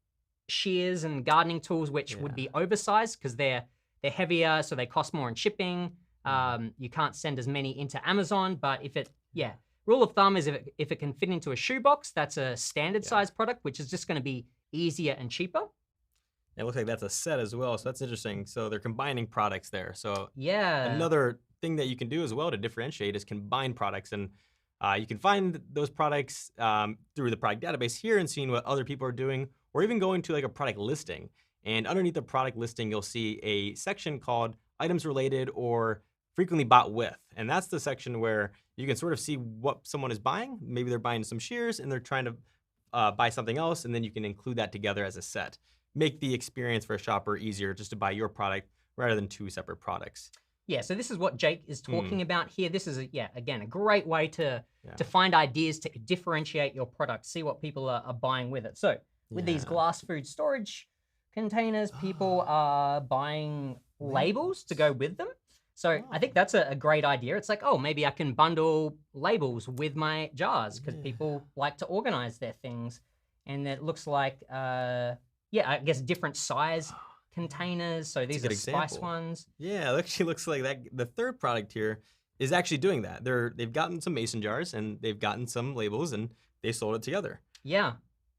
shears and gardening tools, which would be oversized because they're heavier, so they cost more in shipping. You can't send as many into Amazon, but if it, rule of thumb is if it can fit into a shoebox, that's a standard size product, which is just going to be easier and cheaper. It looks like that's a set as well, so that's interesting. So they're combining products there. So another thing that you can do as well to differentiate is combine products, and you can find those products through the product database here and seeing what other people are doing, or even going to like a product listing. And underneath the product listing, you'll see a section called items related or frequently bought with. And that's the section where you can sort of see what someone is buying. Maybe they're buying some shears and they're trying to buy something else, and then you can include that together as a set. Make the experience for a shopper easier just to buy your product rather than two separate products. Yeah, so this is what Jake is talking about here. This is, again, a great way to find ideas to differentiate your product, see what people are buying with it. So with these glass food storage containers, people are buying labels to go with them. So I think that's a great idea. It's like, oh, maybe I can bundle labels with my jars because people like to organize their things. And it looks like, I guess different size containers. So these are spice ones. Yeah, it actually looks like that. The third product here is actually doing that. They've gotten some mason jars and they've gotten some labels and they sold it together. Yeah.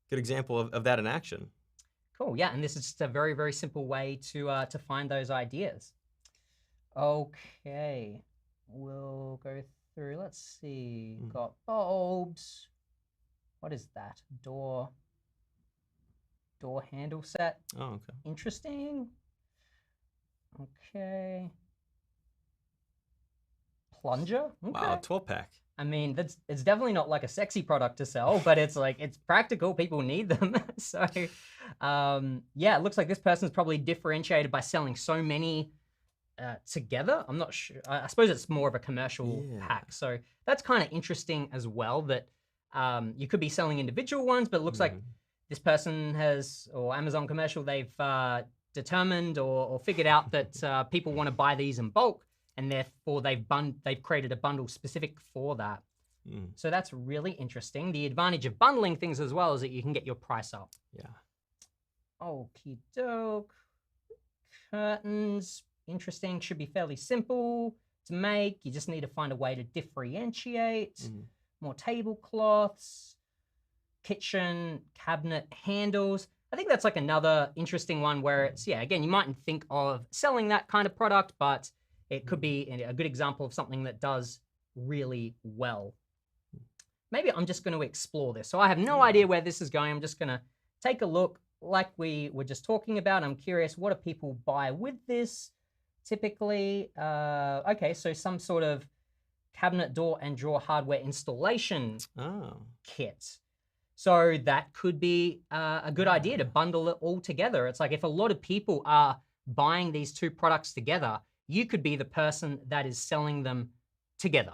Good example of that in action. Cool, yeah, and this is just a very, very simple way to find those ideas. Okay, we'll go through, let's see, got bulbs. What is that? Door handle set. Oh, okay. Interesting. Okay. Plunger. Okay. Wow, 12-pack. I mean, it's definitely not like a sexy product to sell, but it's like, it's practical. People need them. So, yeah, it looks like this person's probably differentiated by selling so many together. I'm not sure. I suppose it's more of a commercial pack. So that's kind of interesting as well, that you could be selling individual ones, but it looks like this person has, or Amazon commercial, they've determined or figured out that people want to buy these in bulk, and therefore they've created a bundle specific for that. So that's really interesting. The advantage of bundling things as well is that you can get your price up. Yeah. Okie doke. Curtains, interesting. Should be fairly simple to make. You just need to find a way to differentiate. More tablecloths, kitchen cabinet handles. I think that's like another interesting one where it's, yeah, again, you mightn't think of selling that kind of product, but it could be a good example of something that does really well. Maybe I'm just going to explore this. So I have no idea where this is going. I'm just going to take a look like we were just talking about. I'm curious, what do people buy with this typically? Okay, so some sort of cabinet door and drawer hardware installation kit. So that could be a good idea to bundle it all together. It's like if a lot of people are buying these two products together, you could be the person that is selling them together.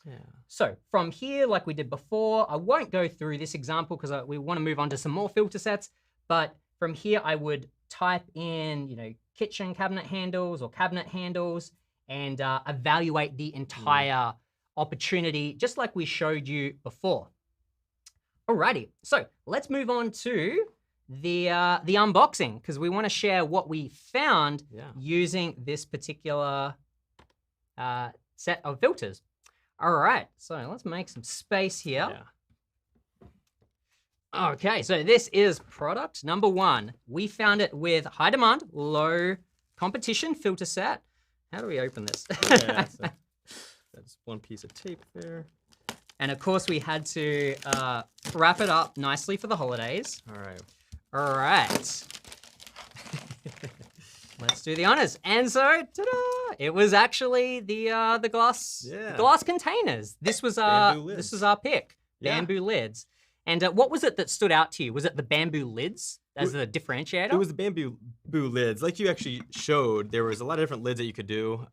Yeah. So from here, like we did before, I won't go through this example because we want to move on to some more filter sets. But from here, I would type in, kitchen cabinet handles or cabinet handles and evaluate the entire opportunity, just like we showed you before. Alrighty, so let's move on to the unboxing, because we want to share what we found using this particular set of filters. All right, so let's make some space here. Okay, so this is product number 1. We found it with high demand, low competition filter set. How do we open this? That's one piece of tape there. And of course, we had to wrap it up nicely for the holidays. All right. All right. Let's do the honors. And so, ta-da! It was actually the glass containers. This was our pick, bamboo lids. And what was it that stood out to you? Was it the bamboo lids as the differentiator? It was the bamboo lids. Like you actually showed, there was a lot of different lids that you could do.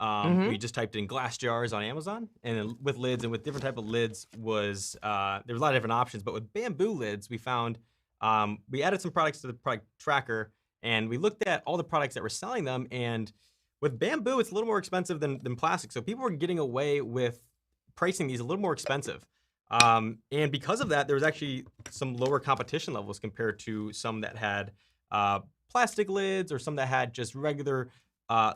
We just typed in glass jars on Amazon, and then with lids and with different type of lids was, there was a lot of different options. But with bamboo lids, we found, we added some products to the product tracker, and we looked at all the products that were selling them. And with bamboo, it's a little more expensive than plastic. So people were getting away with pricing these a little more expensive. And because of that, there was actually some lower competition levels compared to some that had plastic lids or some that had just regular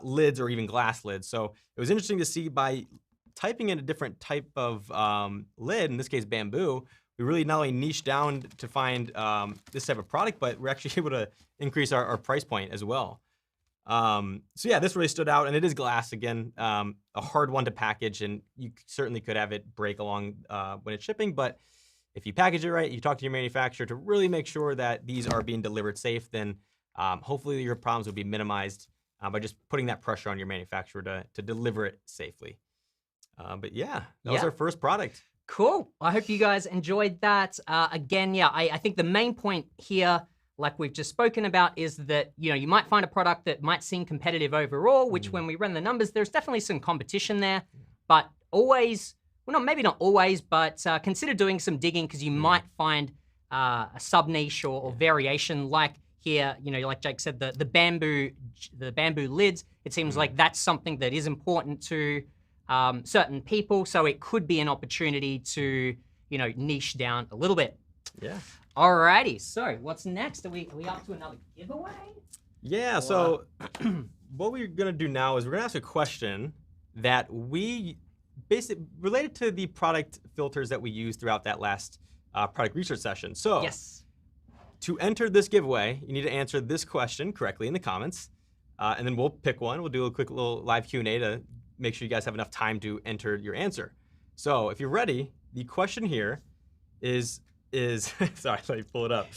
lids or even glass lids. So it was interesting to see by typing in a different type of lid, in this case bamboo, we really not only niched down to find this type of product, but we're actually able to increase our price point as well. So yeah, this really stood out, and it is glass again, a hard one to package, and you certainly could have it break along when it's shipping. But if you package it right, you talk to your manufacturer to really make sure that these are being delivered safe, then hopefully your problems will be minimized by just putting that pressure on your manufacturer to deliver it safely. But yeah, that was our first product. Cool. I hope you guys enjoyed that. Again, yeah, I think the main point here, like we've just spoken about, is that, you might find a product that might seem competitive overall, which when we run the numbers, there's definitely some competition there, but always, well, maybe not always, but consider doing some digging, because you might find a sub niche or variation, like here, like Jake said, the bamboo lids. It seems like that's something that is important to certain people, so it could be an opportunity to, niche down a little bit. Yeah. Alrighty, so what's next? Are we up to another giveaway? Yeah, so what we're gonna do now is we're gonna ask a question that we basically related to the product filters that we used throughout that last product research session. So yes, to enter this giveaway, you need to answer this question correctly in the comments, and then we'll pick one. We'll do a quick little live Q&A to make sure you guys have enough time to enter your answer. So if you're ready, the question here is sorry, let me pull it up.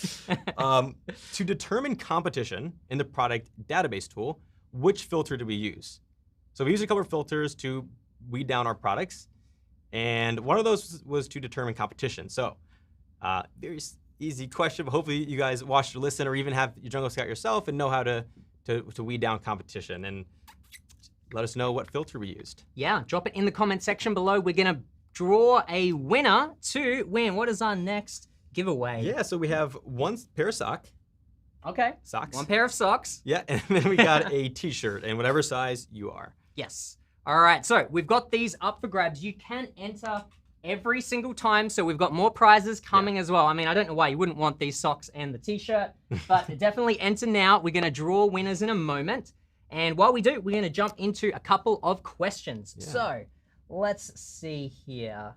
To determine competition in the product database tool, which filter do we use? So we used a couple of filters to weed down our products, and one of those was to determine competition. So very easy question, but hopefully you guys watched or listened or even have your Jungle Scout yourself and know how to weed down competition. And let us know what filter we used. Yeah, drop it in the comment section below. We're gonna draw a winner to win. What is our next giveaway? Yeah, so we have one pair of socks. One pair of socks. Yeah, and then we got a t-shirt in whatever size you are. Yes. All right, so we've got these up for grabs. You can enter every single time, so we've got more prizes coming as well. I mean, I don't know why you wouldn't want these socks and the t-shirt, but definitely enter now. We're gonna draw winners in a moment. And while we do, we're gonna jump into a couple of questions. Yeah. So let's see here.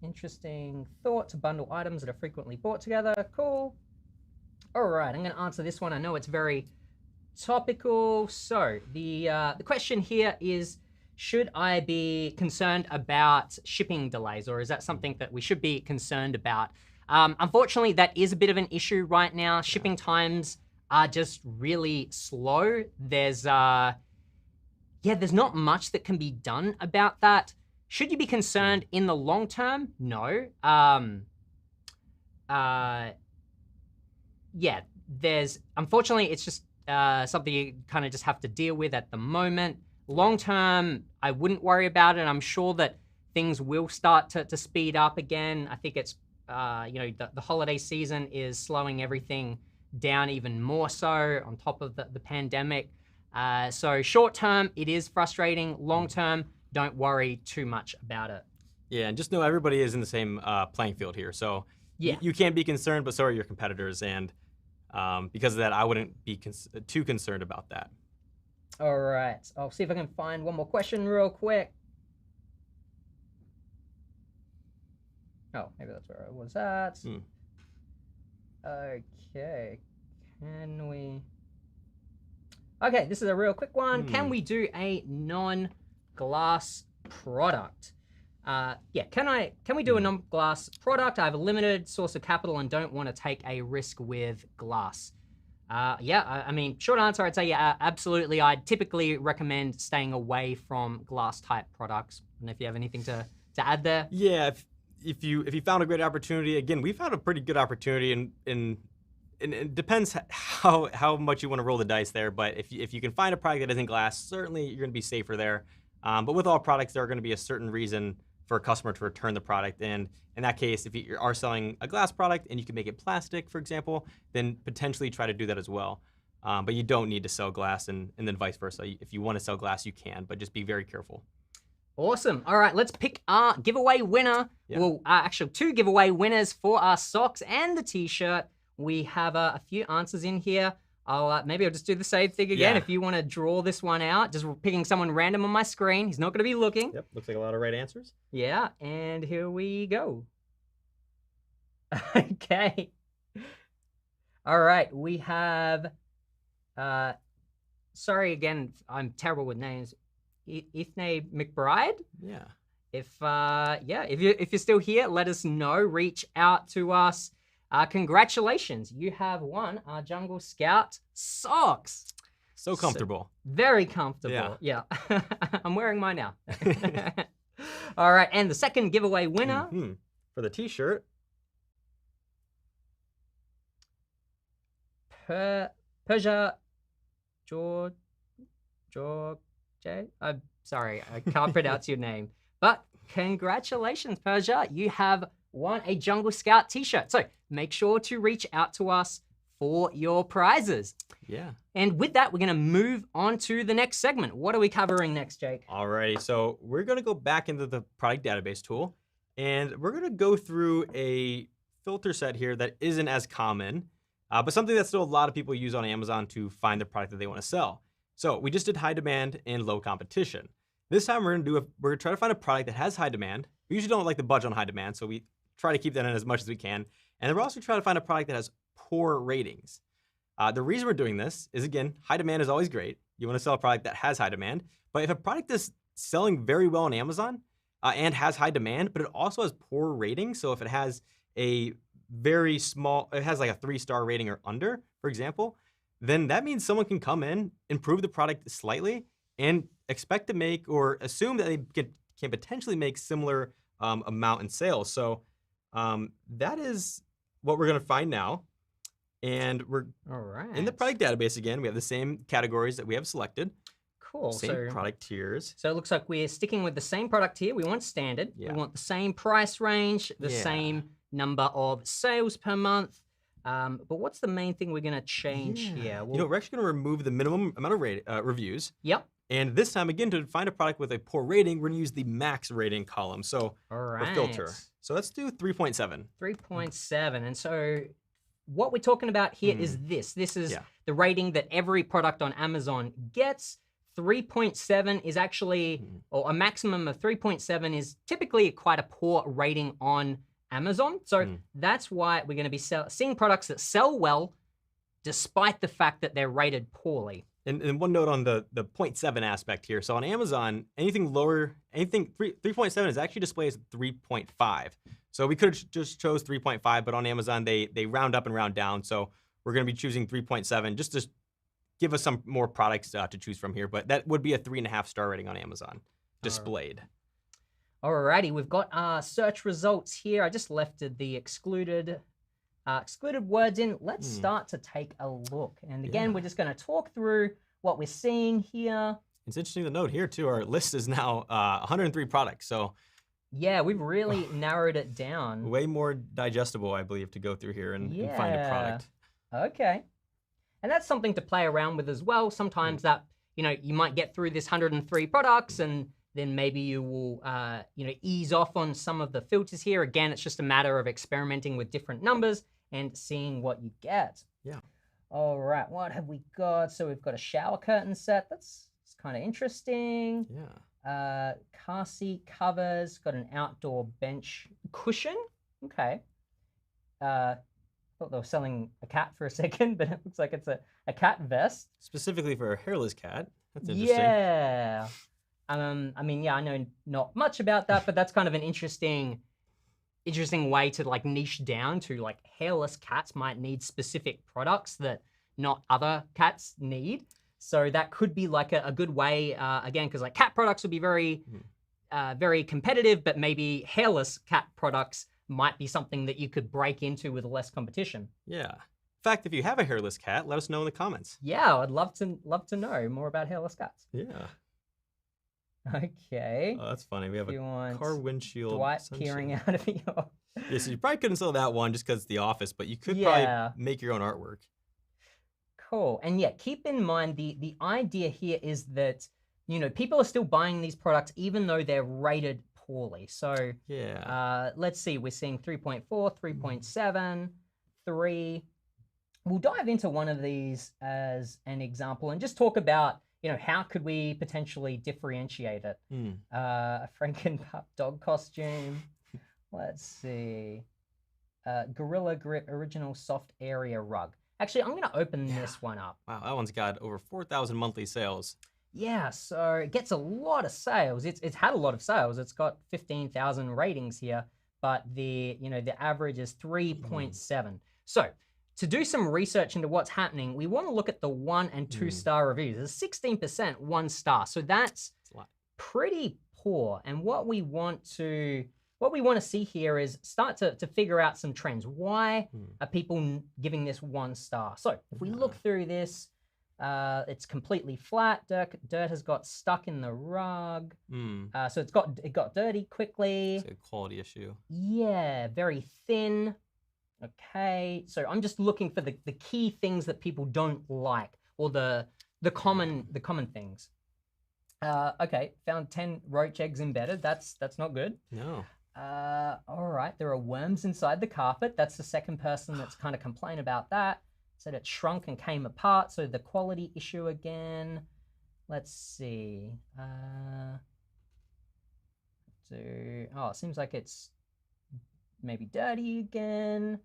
Interesting thought to bundle items that are frequently bought together. Cool. All right, I'm gonna answer this one. I know it's very topical. So the question here is, should I be concerned about shipping delays, or is that something that we should be concerned about? Unfortunately, that is a bit of an issue right now. Shipping times are just really slow. There's not much that can be done about that. Should you be concerned in the long term? No. Unfortunately, it's just something you kind of just have to deal with at the moment. Long term, I wouldn't worry about it. I'm sure that things will start to speed up again. I think it's, the holiday season is slowing everything down even more so on top of the pandemic. So short term, it is frustrating. Long term, don't worry too much about it. Yeah, and just know everybody is in the same playing field here. So yeah, you can't be concerned, but so are your competitors. And because of that, I wouldn't be too concerned about that. All right, I'll see if I can find one more question real quick. Oh, maybe that's where I was at. Okay, Okay, this is a real quick one. Can we do a non-glass product? Can we do a non-glass product? I have a limited source of capital and don't want to take a risk with glass. I mean, short answer, I'd say yeah, absolutely. I'd typically recommend staying away from glass type products. And if you have anything to add there? Yeah, if you found a great opportunity, again, we found a pretty good opportunity, and it depends how much you want to roll the dice there. But if you can find a product that isn't glass, certainly you're going to be safer there. But with all products, there are going to be a certain reason for a customer to return the product. And in that case, if you are selling a glass product and you can make it plastic, for example, then potentially try to do that as well. But you don't need to sell glass, and then vice versa. If you want to sell glass, you can, but just be very careful. Awesome. All right, let's pick our giveaway winner. Yeah. Well, actually, 2 giveaway winners for our socks and the t-shirt. We have a few answers in here. Maybe I'll just do the same thing again. Yeah. If you want to draw this one out, just picking someone random on my screen. He's not going to be looking. Yep, looks like a lot of right answers. Yeah, and here we go. Okay. All right, we have, sorry again, I'm terrible with names. Ithne McBride? Yeah. If you're still here, let us know. Reach out to us. Congratulations, you have won our Jungle Scout socks. So comfortable. Very comfortable. Yeah. I'm wearing mine now. All right, and the second giveaway winner for the t-shirt. Persia George. I'm sorry, I can't pronounce your name. But congratulations, Persia. You have won a Jungle Scout t-shirt. So make sure to reach out to us for your prizes. Yeah. And with that, we're going to move on to the next segment. What are we covering next, Jake? Alrighty, so we're going to go back into the product database tool, and we're going to go through a filter set here that isn't as common, but something that still a lot of people use on Amazon to find the product that they want to sell. So we just did high demand and low competition. This time we're going to try to find a product that has high demand. We usually don't like to budge on high demand, so we try to keep that in as much as we can. And then we're also trying to find a product that has poor ratings. The reason we're doing this is, again, high demand is always great. You want to sell a product that has high demand. But if a product is selling very well on Amazon and has high demand, but it also has poor ratings, so if it has a very small, it has like a 3-star rating or under, for example, then that means someone can come in, improve the product slightly, and expect to make or assume that they can potentially make similar amount in sales. So that is what we're going to find now. And we're in the product database again. We have the same categories that we have selected. Cool. Same product tiers. So it looks like we're sticking with the same product tier. We want standard. We want the same price range, the same number of sales per month. But what's the main thing we're going to change here? Well, we're actually going to remove the minimum amount of reviews. Yep. And this time, again, to find a product with a poor rating, we're going to use the max rating column. So for filter. So let's do 3.7. 3.7. And so what we're talking about here is this. This is the rating that every product on Amazon gets. 3.7 is actually, or a maximum of 3.7 is typically quite a poor rating on Amazon. So that's why we're going to be seeing products that sell well, despite the fact that they're rated poorly. And one note on the 0.7 aspect here. So on Amazon, anything lower, 3.7 is actually displayed as 3.5. So we could have just chose 3.5, but on Amazon, they round up and round down. So we're going to be choosing 3.7 just to give us some more products to choose from here. But that would be a 3.5-star rating on Amazon displayed. Alrighty, we've got our search results here. I just left the excluded words in. Let's start to take a look. And again, we're just going to talk through what we're seeing here. It's interesting to note here, too, our list is now 103 products. So yeah, we've really narrowed it down. Way more digestible, I believe, to go through here and find a product. Okay. And that's something to play around with as well. Sometimes that, you might get through this 103 products and then maybe you will, ease off on some of the filters here. Again, it's just a matter of experimenting with different numbers and seeing what you get. Yeah. All right, what have we got? So we've got a shower curtain set. That's kind of interesting. Yeah. Car seat covers. Got an outdoor bench cushion. Okay. Thought they were selling a cat for a second, but it looks like it's a cat vest. Specifically for a hairless cat. That's interesting. Yeah. I know not much about that, but that's kind of an interesting way to like niche down to like hairless cats might need specific products that not other cats need. So that could be like a good way, again, because like cat products would be very competitive, but maybe hairless cat products might be something that you could break into with less competition. Yeah. In fact, if you have a hairless cat, let us know in the comments. Yeah, I'd love to know more about hairless cats. Yeah. Okay. Oh, that's funny. We have a car windshield. Dwight peering out of your... Yeah, so you probably couldn't sell that one just because it's the office, but you could probably make your own artwork. Cool. And yeah, keep in mind the idea here is that, people are still buying these products even though they're rated poorly. So let's see, we're seeing 3.4, 3.7, 3. We'll dive into one of these as an example and just talk about, how could we potentially differentiate it? A Frankenpup dog costume. Let's see. Gorilla Grip Original Soft Area Rug. Actually, I'm going to open this one up. Wow, that one's got over 4,000 monthly sales. Yeah, so it gets a lot of sales. It's had a lot of sales. It's got 15,000 ratings here, but the average is 3.7. So to do some research into what's happening, we want to look at the 1 and 2 star reviews. There's 16% 1 star, so that's pretty poor. And what we want to see here is start to figure out some trends. Why are people giving this 1 star? So if we look through this, it's completely flat. Dirt has got stuck in the rug. So it got dirty quickly. It's a quality issue. Yeah, very thin. Okay, so I'm just looking for the key things that people don't like, or the common things. Okay, found 10 roach eggs embedded. That's not good. No. All right, there are worms inside the carpet. That's the second person that's kind of complained about that. Said it shrunk and came apart, so the quality issue again. Let's see. It seems like it's maybe dirty again.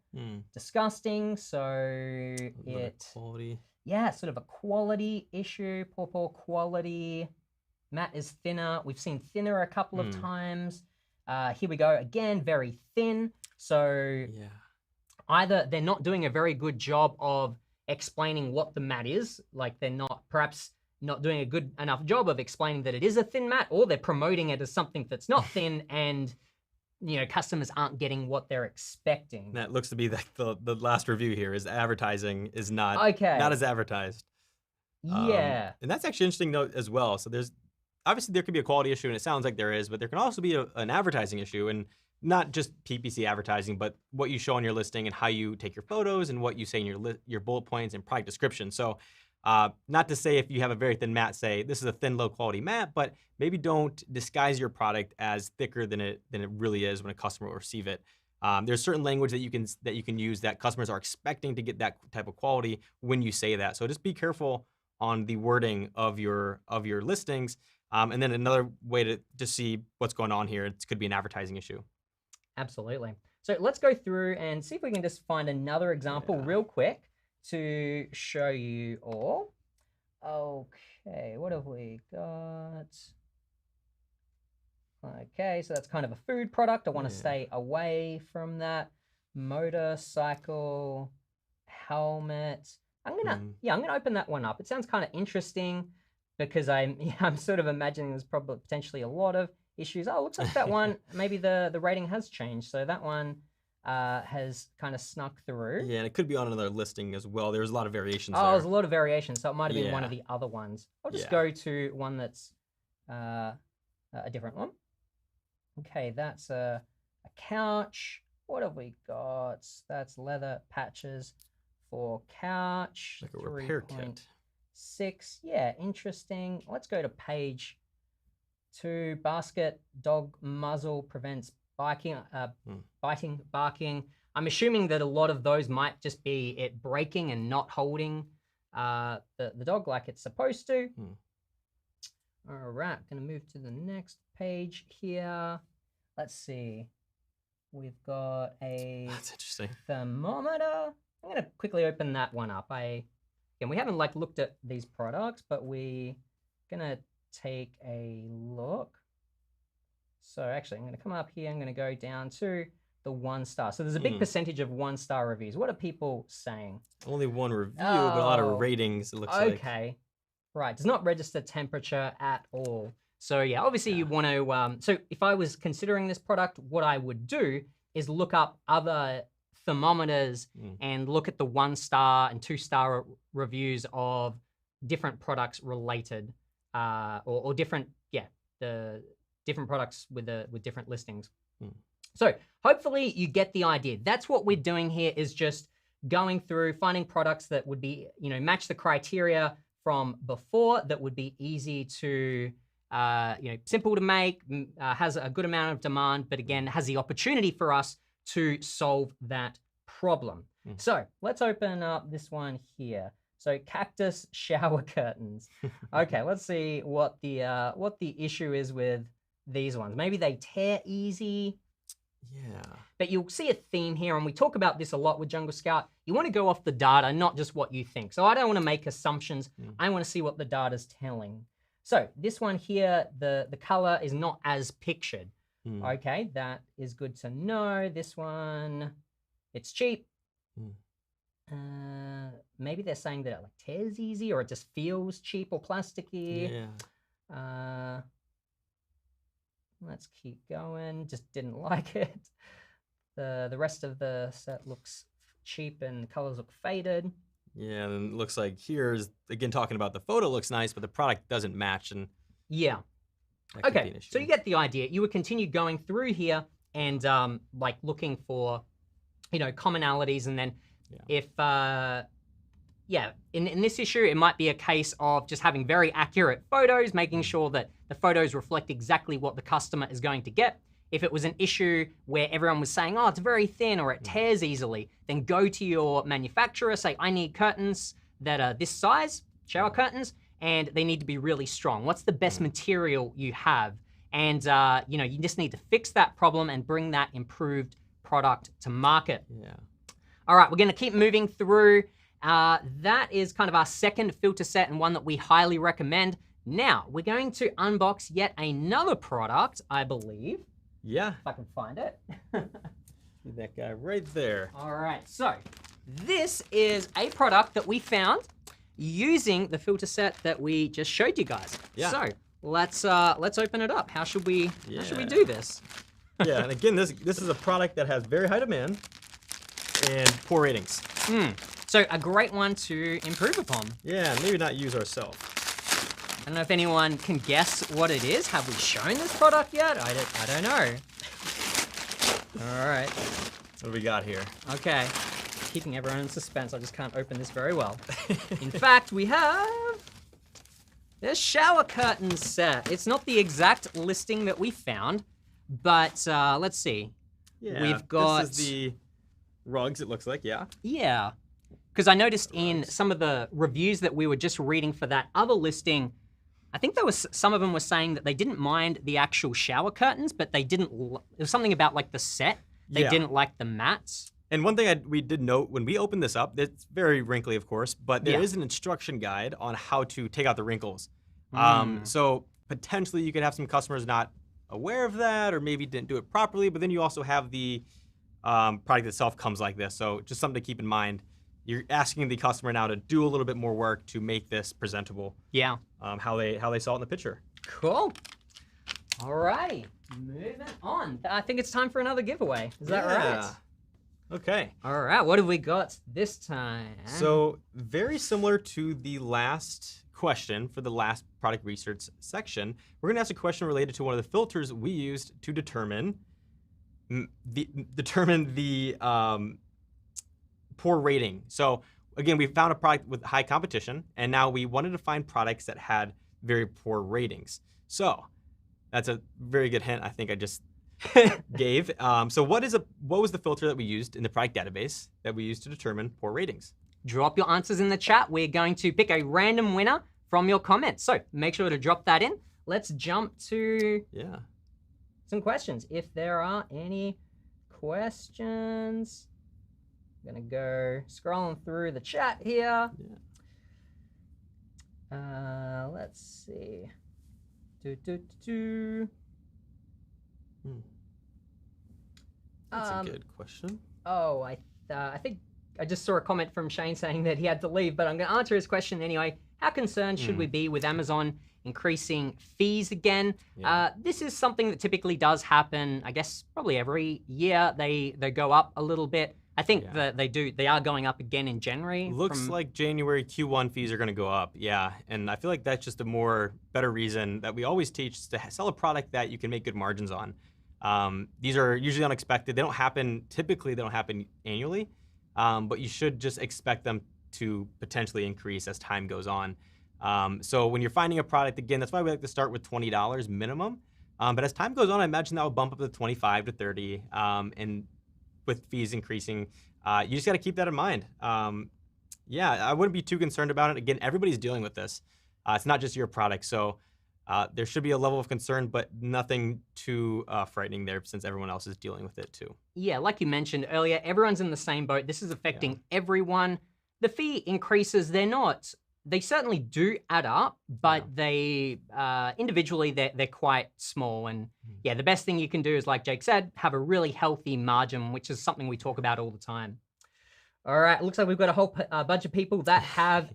Disgusting. So quality. Yeah, sort of a quality issue. Poor quality. Mat is thinner. We've seen thinner a couple of times. Here we go again, very thin. So either they're not doing a very good job of explaining what the mat is, like they're perhaps not doing a good enough job of explaining that it is a thin mat, or they're promoting it as something that's not thin, and customers aren't getting what they're expecting. That looks to be the last review here is advertising is not as advertised. Yeah. And that's actually an interesting note as well. So obviously there could be a quality issue, and it sounds like there is, but there can also be an advertising issue, and not just PPC advertising, but what you show on your listing and how you take your photos and what you say in your bullet points and product description. So not to say if you have a very thin mat, say this is a thin, low quality mat, but maybe don't disguise your product as thicker than it really is when a customer will receive it. There's certain language that you can use that customers are expecting to get that type of quality when you say that. So just be careful on the wording of your listings. And then another way to see what's going on here, it could be an advertising issue. Absolutely. So let's go through and see if we can just find another example real quick to show you all. Okay, what have we got? Okay, so that's kind of a food product. I want to stay away from that. Motorcycle, helmet. I'm gonna open that one up. It sounds kind of interesting because I'm sort of imagining there's probably potentially a lot of issues. Oh, looks like that one, maybe the rating has changed. So that one has kind of snuck through. Yeah, and it could be on another listing as well. There's a lot of variations there. Oh, there's a lot of variations. So it might have been one of the other ones. I'll just go to one that's a different one. Okay, that's a couch. What have we got? That's leather patches for couch. Like a repair kit. 6. Yeah, interesting. Let's go to page 2. Basket dog muzzle prevents biting, barking. I'm assuming that a lot of those might just be it breaking and not holding the dog like it's supposed to. All right, gonna move to the next page here. Let's see. We've got That's interesting. Thermometer. I'm gonna quickly open that one up. Again, we haven't looked at these products, but we're gonna take a look. So actually, I'm gonna come up here. I'm gonna go down to the 1 star. So there's a big percentage of 1-star reviews. What are people saying? Only 1 review, but a lot of ratings. It looks like. Okay, right. Does not register temperature at all. So yeah, obviously you want to. So if I was considering this product, what I would do is look up other thermometers and look at the 1-star and 2-star reviews of different products related, or different, the different products with different listings. So hopefully you get the idea. That's what we're doing here, is just going through, finding products that would be, match the criteria from before, that would be easy to, simple to make, has a good amount of demand, but again, has the opportunity for us to solve that problem. So let's open up this one here. So Cactus shower curtains. Okay, let's see what the issue is with these ones. Maybe they tear easy. Yeah. But you'll see a theme here, and we talk about this a lot with Jungle Scout. You want to go off the data, not just what you think. So I don't want to make assumptions. I want to see what the data's telling. So this one here, the color is not as pictured. Okay, that is good to know. This one, it's cheap. Maybe they're saying that it tears easy, or it just feels cheap or plasticky. Yeah. Let's keep going. Just didn't like it. The rest of the set looks cheap and the colors look faded. Yeah, and it looks like here's, again, talking about the photo looks nice, but the product doesn't match. And yeah. Okay, so you get the idea. You would continue going through here and looking for, commonalities, and then if, in this issue, it might be a case of just having very accurate photos, making sure that the photos reflect exactly what the customer is going to get. If it was an issue where everyone was saying, oh, it's very thin or it tears easily, then go to your manufacturer, say, I need curtains that are this size, shower curtains, and they need to be really strong. What's the best material you have? And, you just need to fix that problem and bring that improved product to market. Yeah. All right, we're gonna keep moving through. That is kind of our second filter set, and one that we highly recommend. Now, we're going to unbox yet another product, I believe. Yeah. If I can find it. See that guy right there. All right, so this is a product that we found using the filter set that we just showed you guys. Yeah. So let's open it up. How should we do this? Yeah, and again, this is a product that has very high demand and poor ratings. So a great one to improve upon. Yeah, maybe not use ourselves. I don't know if anyone can guess what it is. Have we shown this product yet? I don't know. All right. What do we got here? Okay. Keeping everyone in suspense. I just can't open this very well. In fact, we have this shower curtain set. It's not the exact listing that we found, but let's see. Yeah, We've got... This is the rugs, it looks like, yeah. Yeah. Because I noticed in some of the reviews that we were just reading for that other listing, I think some of them were saying that they didn't mind the actual shower curtains, but they didn't, it was something about like the set. They didn't like the mats. And one thing we did note when we opened this up, it's very wrinkly, of course, but there is an instruction guide on how to take out the wrinkles. So potentially you could have some customers not aware of that, or maybe didn't do it properly, but then you also have the product itself comes like this. So just something to keep in mind. You're asking the customer now to do a little bit more work to make this presentable. Yeah. How they saw it in the picture. Cool. All right, moving on. I think it's time for another giveaway. Is that right? Okay. All right, what have we got this time? So very similar to the last question for the last product research section, we're gonna ask a question related to one of the filters we used to determine the poor rating. So again, we found a product with high competition, and now we wanted to find products that had very poor ratings. So that's a very good hint I think I just gave. So what was the filter that we used in the product database that we used to determine poor ratings? Drop your answers in the chat. We're going to pick a random winner from your comments. So make sure to drop that in. Let's jump to some questions. If there are any questions. I'm gonna go scrolling through the chat here. Let's see. That's a good question. Oh, I think I just saw a comment from Shane saying that he had to leave, but I'm going to answer his question anyway. How concerned should we be with Amazon increasing fees again? This is something that typically does happen, I guess, probably every year. They go up a little bit. I think that they are going up again in January. Looks like January Q1 fees are going to go up, and I feel like that's just a better reason that we always teach is to sell a product that you can make good margins on. These are usually unexpected. Typically they don't happen annually, but you should just expect them to potentially increase as time goes on. So when you're finding a product, again, that's why we like to start with $20 minimum. But as time goes on, I imagine that will bump up to 25 to 30, and with fees increasing, you just got to keep that in mind. I wouldn't be too concerned about it. Again, everybody's dealing with this. It's not just your product. So there should be a level of concern, but nothing too frightening there since everyone else is dealing with it too. Yeah, like you mentioned earlier, everyone's in the same boat. This is affecting everyone. The fee increases, they certainly do add up, but they individually they're quite small. And the best thing you can do is, like Jake said, have a really healthy margin, which is something we talk about all the time. All right, looks like we've got a whole bunch of people that have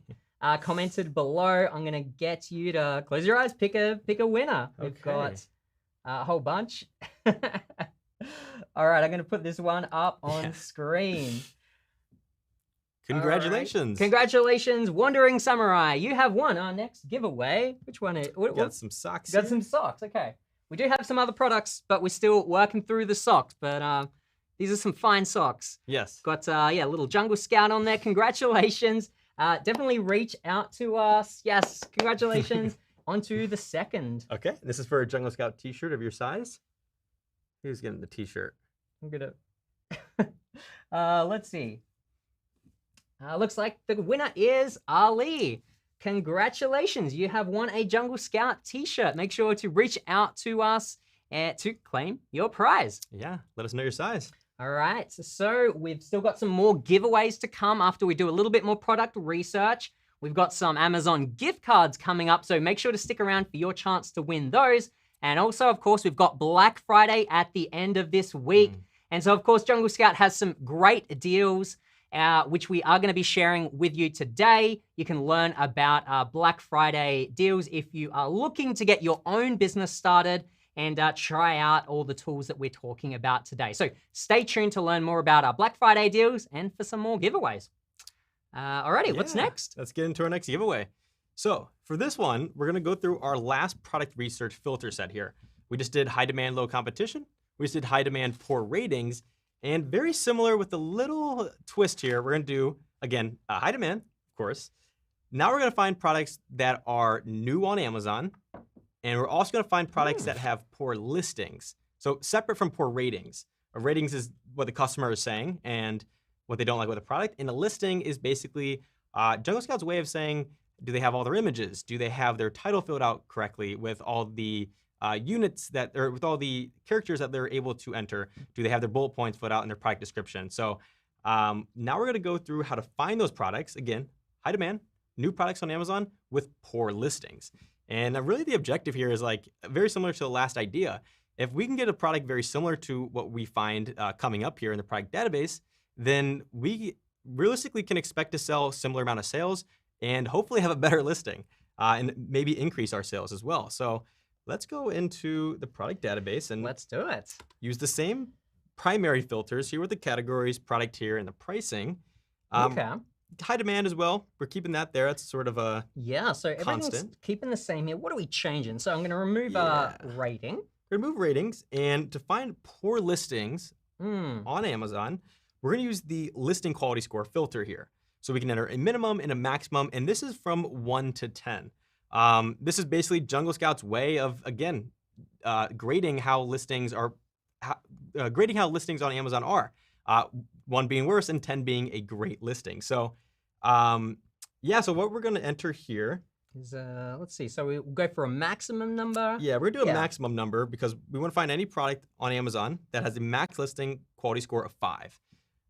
commented below. I'm gonna get you to close your eyes, pick a winner. Okay. We've got a whole bunch. All right, I'm gonna put this one up on screen. Congratulations. Right. Congratulations, Wandering Samurai. You have won our next giveaway. Which one? Got some socks. Got some socks, okay. We do have some other products, but we're still working through the socks. But these are some fine socks. Yes. Got a little Jungle Scout on there. Congratulations. Definitely reach out to us. Yes, congratulations. On to the second. Okay, this is for a Jungle Scout t-shirt of your size. Who's getting the t-shirt? I'm gonna, let's see. Looks like the winner is Ali. Congratulations, you have won a Jungle Scout t-shirt. Make sure to reach out to us to claim your prize. Yeah, let us know your size. All right, so we've still got some more giveaways to come after we do a little bit more product research. We've got some Amazon gift cards coming up, so make sure to stick around for your chance to win those. And also, of course, we've got Black Friday at the end of this week. And so, of course, Jungle Scout has some great deals, which we are going to be sharing with you today. You can learn about Black Friday deals if you are looking to get your own business started and try out all the tools that we're talking about today. So stay tuned to learn more about our Black Friday deals and for some more giveaways. Alrighty, what's next? Let's get into our next giveaway. So for this one, we're gonna go through our last product research filter set here. We just did high demand, low competition. We just did high demand, poor ratings. And very similar with a little twist here, we're gonna do, again, high demand, of course. Now we're gonna find products that are new on Amazon, and we're also gonna find products that have poor listings. So separate from poor ratings. Ratings is what the customer is saying and what they don't like with the product. And a listing is basically Jungle Scout's way of saying, do they have all their images? Do they have their title filled out correctly with all the units or with all the characters that they're able to enter? Do they have their bullet points filled out in their product description? So now we're gonna go through how to find those products, again, high demand, new products on Amazon with poor listings. And really the objective here is like very similar to the last idea. If we can get a product very similar to what we find coming up here in the product database, then we realistically can expect to sell a similar amount of sales and hopefully have a better listing and maybe increase our sales as well. So let's go into the product database and let's do it. Use the same primary filters here with the categories, product tier, and the pricing. Okay. High demand as well. We're keeping that there. That's sort of a so everything's constant. Keeping the same here. What are we changing? So I'm going to remove rating. Remove ratings, and to find poor listings on Amazon, we're going to use the listing quality score filter here. So we can enter a minimum and a maximum, and this is from 1 to 10. This is basically Jungle Scout's way of, again, grading how listings on Amazon are. 1 being worse and 10 being a great listing. So so what we're going to enter here is, let's see, so we'll go for a maximum number. Yeah, we're going to do a maximum number because we want to find any product on Amazon that has a max listing quality score of 5.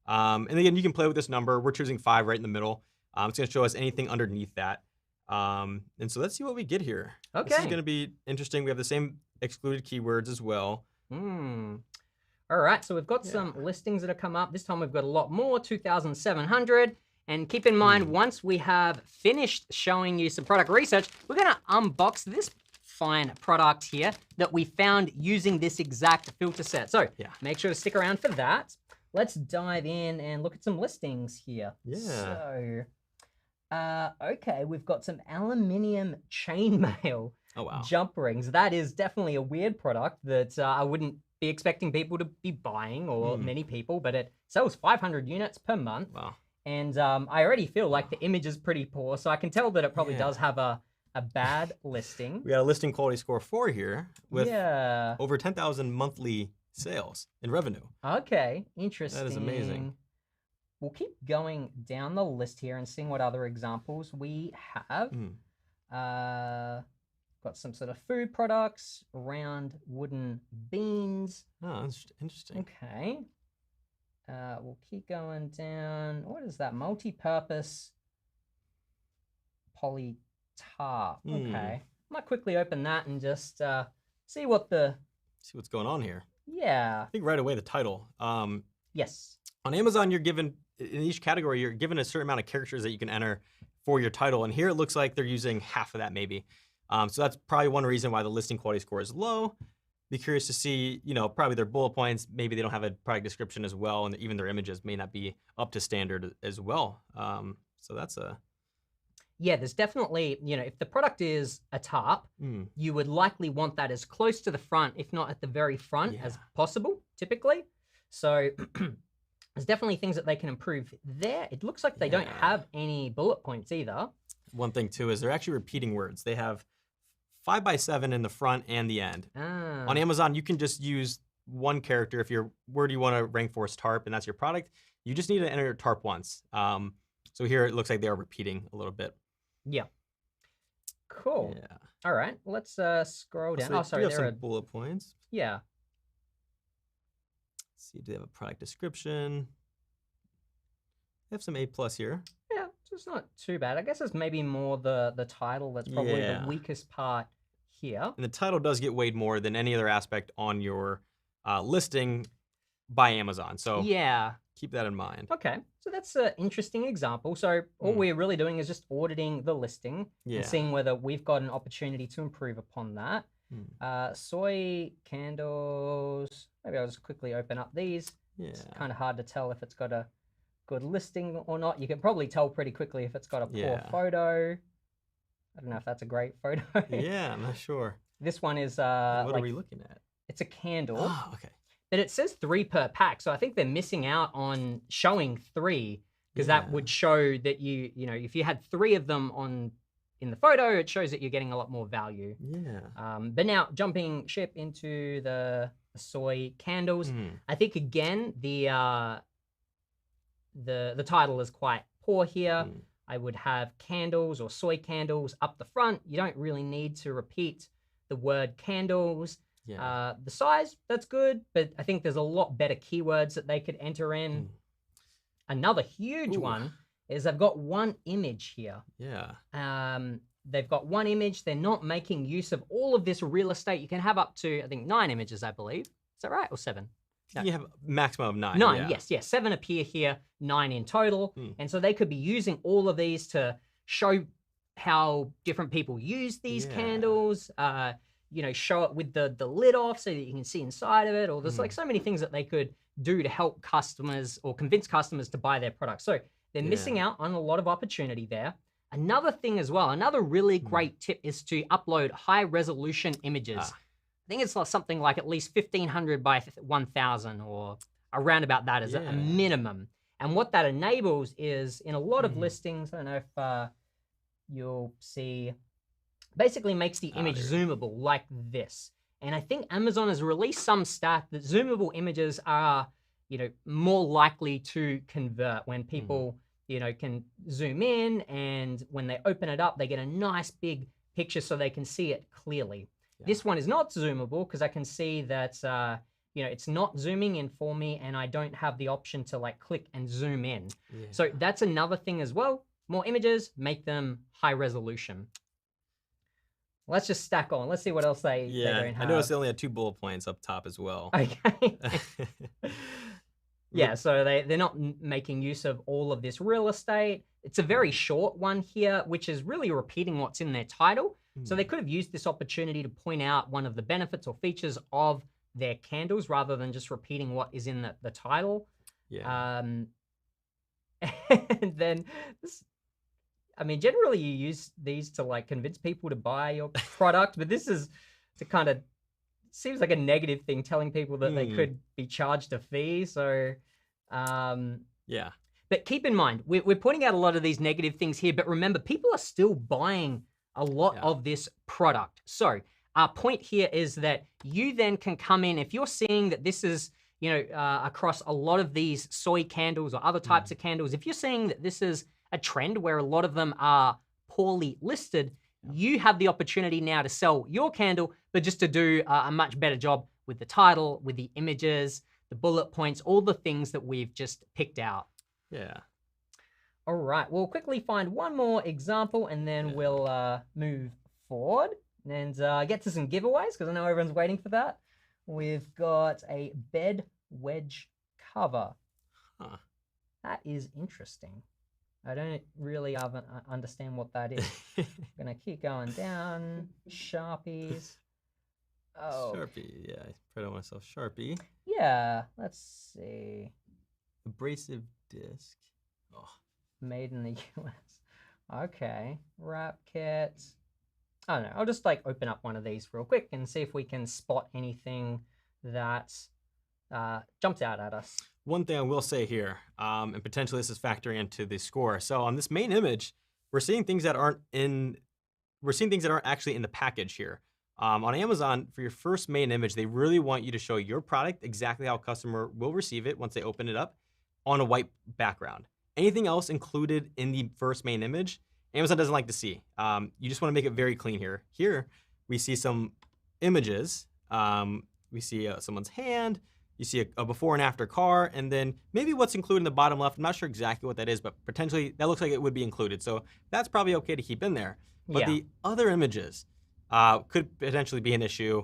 And again, you can play with this number. We're choosing 5 right in the middle. It's going to show us anything underneath that. And so let's see what we get here. Okay. This is going to be interesting. We have the same excluded keywords as well. All right, so we've got some listings that have come up. This time we've got a lot more, 2,700. And keep in mind, once we have finished showing you some product research, we're gonna unbox this fine product here that we found using this exact filter set. So make sure to stick around for that. Let's dive in and look at some listings here. So, okay, we've got some aluminium chainmail jump rings. That is definitely a weird product that I wouldn't be expecting people to be buying, or many people, but it sells 500 units per month. Wow. And I already feel like the image is pretty poor, so I can tell that it probably does have a bad listing. We got a listing quality score 4 here with over 10,000 monthly sales in revenue. Okay, interesting. That is amazing. We'll keep going down the list here and seeing what other examples we have. Got some sort of food products, round wooden beans. Oh, that's interesting. Okay. We'll keep going down. What is that? Multi-purpose poly tarp. Okay. Might quickly open that and just see what's going on here. Yeah. I think right away the title. Yes. On Amazon, you're given, in each category, you're given a certain amount of characters that you can enter for your title. And here it looks like they're using half of that maybe. So that's probably one reason why the listing quality score is low. Be curious to see, probably their bullet points. Maybe they don't have a product description as well, and even their images may not be up to standard as well. So that's a... Yeah, there's definitely, if the product is a tarp, you would likely want that as close to the front, if not at the very front as possible, typically. So there's definitely things that they can improve there. It looks like they don't have any bullet points either. One thing too is they're actually repeating words. They have 5x7 in the front and the end. On Amazon, you can just use one character. If your word you want to rank for is tarp and that's your product, you just need to enter tarp once. So here it looks like they are repeating a little bit. Yeah. Cool. Yeah. All right, let's scroll down. So sorry, there are some bullet points. Yeah. Let's see, do they have a product description? They have some A+ here. Yeah, so it's not too bad. I guess it's maybe more the title that's probably the weakest part here. And the title does get weighed more than any other aspect on your listing, by Amazon. So yeah. keep that in mind. Okay, so that's an interesting example. So all we're really doing is just auditing the listing and seeing whether we've got an opportunity to improve upon that. Soy Candles, maybe I'll just quickly open up these. Yeah. It's kind of hard to tell if it's got a good listing or not. You can probably tell pretty quickly if it's got a poor photo. I don't know if that's a great photo. Yeah, I'm not sure. This one is what are we looking at? It's a candle. Oh, okay. But it says 3 per pack, so I think they're missing out on showing 3 because that would show that you know, if you had 3 of them in the photo, it shows that you're getting a lot more value. Yeah. But now jumping ship into the soy candles, I think again the title is quite poor here. I would have candles or soy candles up the front. You don't really need to repeat the word candles. Yeah. The size, that's good, but I think there's a lot better keywords that they could enter in. Another huge one is they've got 1 image here. Yeah. They've got 1 image. They're not making use of all of this real estate. You can have up to, I think, 9 images, I believe. Is that right? Or 7? No. You have a maximum of 9. 9, yes. 7 appear here, 9 in total. And so they could be using all of these to show how different people use these candles. You know, show it with the lid off so that you can see inside of it. Or there's like so many things that they could do to help customers or convince customers to buy their product. So they're missing out on a lot of opportunity there. Another thing as well, another really great tip is to upload high resolution images. I think it's something like at least 1500 by 1000 or around about that as a minimum. And what that enables is in a lot of listings, I don't know if you'll see, basically makes the image zoomable like this. And I think Amazon has released some stat that zoomable images are, you know, more likely to convert when people, you know, can zoom in, and when they open it up, they get a nice big picture so they can see it clearly. This one is not zoomable because I can see that, you know, it's not zooming in for me, and I don't have the option to like click and zoom in. So that's another thing as well. More images, make them high resolution. Let's just stack on. Let's see what else they don't have. I noticed they only had 2 bullet points up top as well. Okay. Yeah, so they're not making use of all of this real estate. It's a very short one here, which is really repeating what's in their title. So they could have used this opportunity to point out one of the benefits or features of their candles rather than just repeating what is in the title. Yeah. And then I mean, generally you use these to like convince people to buy your product, but this is to kind of, seems like a negative thing, telling people that they could be charged a fee. So, yeah. But keep in mind, we're pointing out a lot of these negative things here, but remember, people are still buying a lot of this product. So our point here is that you then can come in, if you're seeing that this is, you know, across a lot of these soy candles or other types of candles, if you're seeing that this is a trend where a lot of them are poorly listed, you have the opportunity now to sell your candle, but just to do a much better job with the title, with the images, the bullet points, all the things that we've just picked out. Yeah. All right, we'll quickly find one more example and then we'll move forward and get to some giveaways because I know everyone's waiting for that. We've got a bed wedge cover. That is interesting. I don't really understand what that is. I'm gonna keep going down. Sharpies. Oh. Sharpie, yeah, I put on myself Sharpie. Yeah, let's see. Abrasive disc. Oh. Made in the US. Okay, wrap kit. I don't know, I'll just like open up one of these real quick and see if we can spot anything that jumps out at us. One thing I will say here, and potentially this is factoring into the score. So on this main image, we're seeing things that aren't actually in the package here. On Amazon, for your first main image, they really want you to show your product exactly how a customer will receive it once they open it up on a white background. Anything else included in the first main image, Amazon doesn't like to see. You just want to make it very clean here. Here, we see some images. We see someone's hand. You see a before and after car, and then maybe what's included in the bottom left. I'm not sure exactly what that is, but potentially that looks like it would be included. So that's probably okay to keep in there. But the other images could potentially be an issue.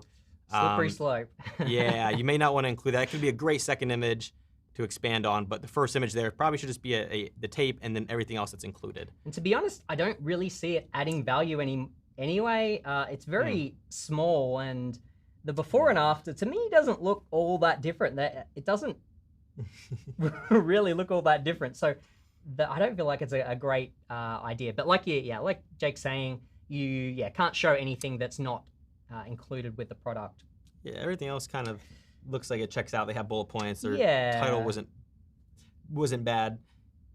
Slippery slope. Yeah, you may not want to include that. It could be a great second image to expand on, but the first image there probably should just be the tape and then everything else that's included. And to be honest, I don't really see it adding value anyway. It's very small, and the before and after, to me, doesn't look all that different. It doesn't really look all that different. So I don't feel like it's a great idea. But like Jake's saying, you can't show anything that's not included with the product. Yeah, everything else kind of looks like it checks out. They have bullet points. Their title wasn't bad.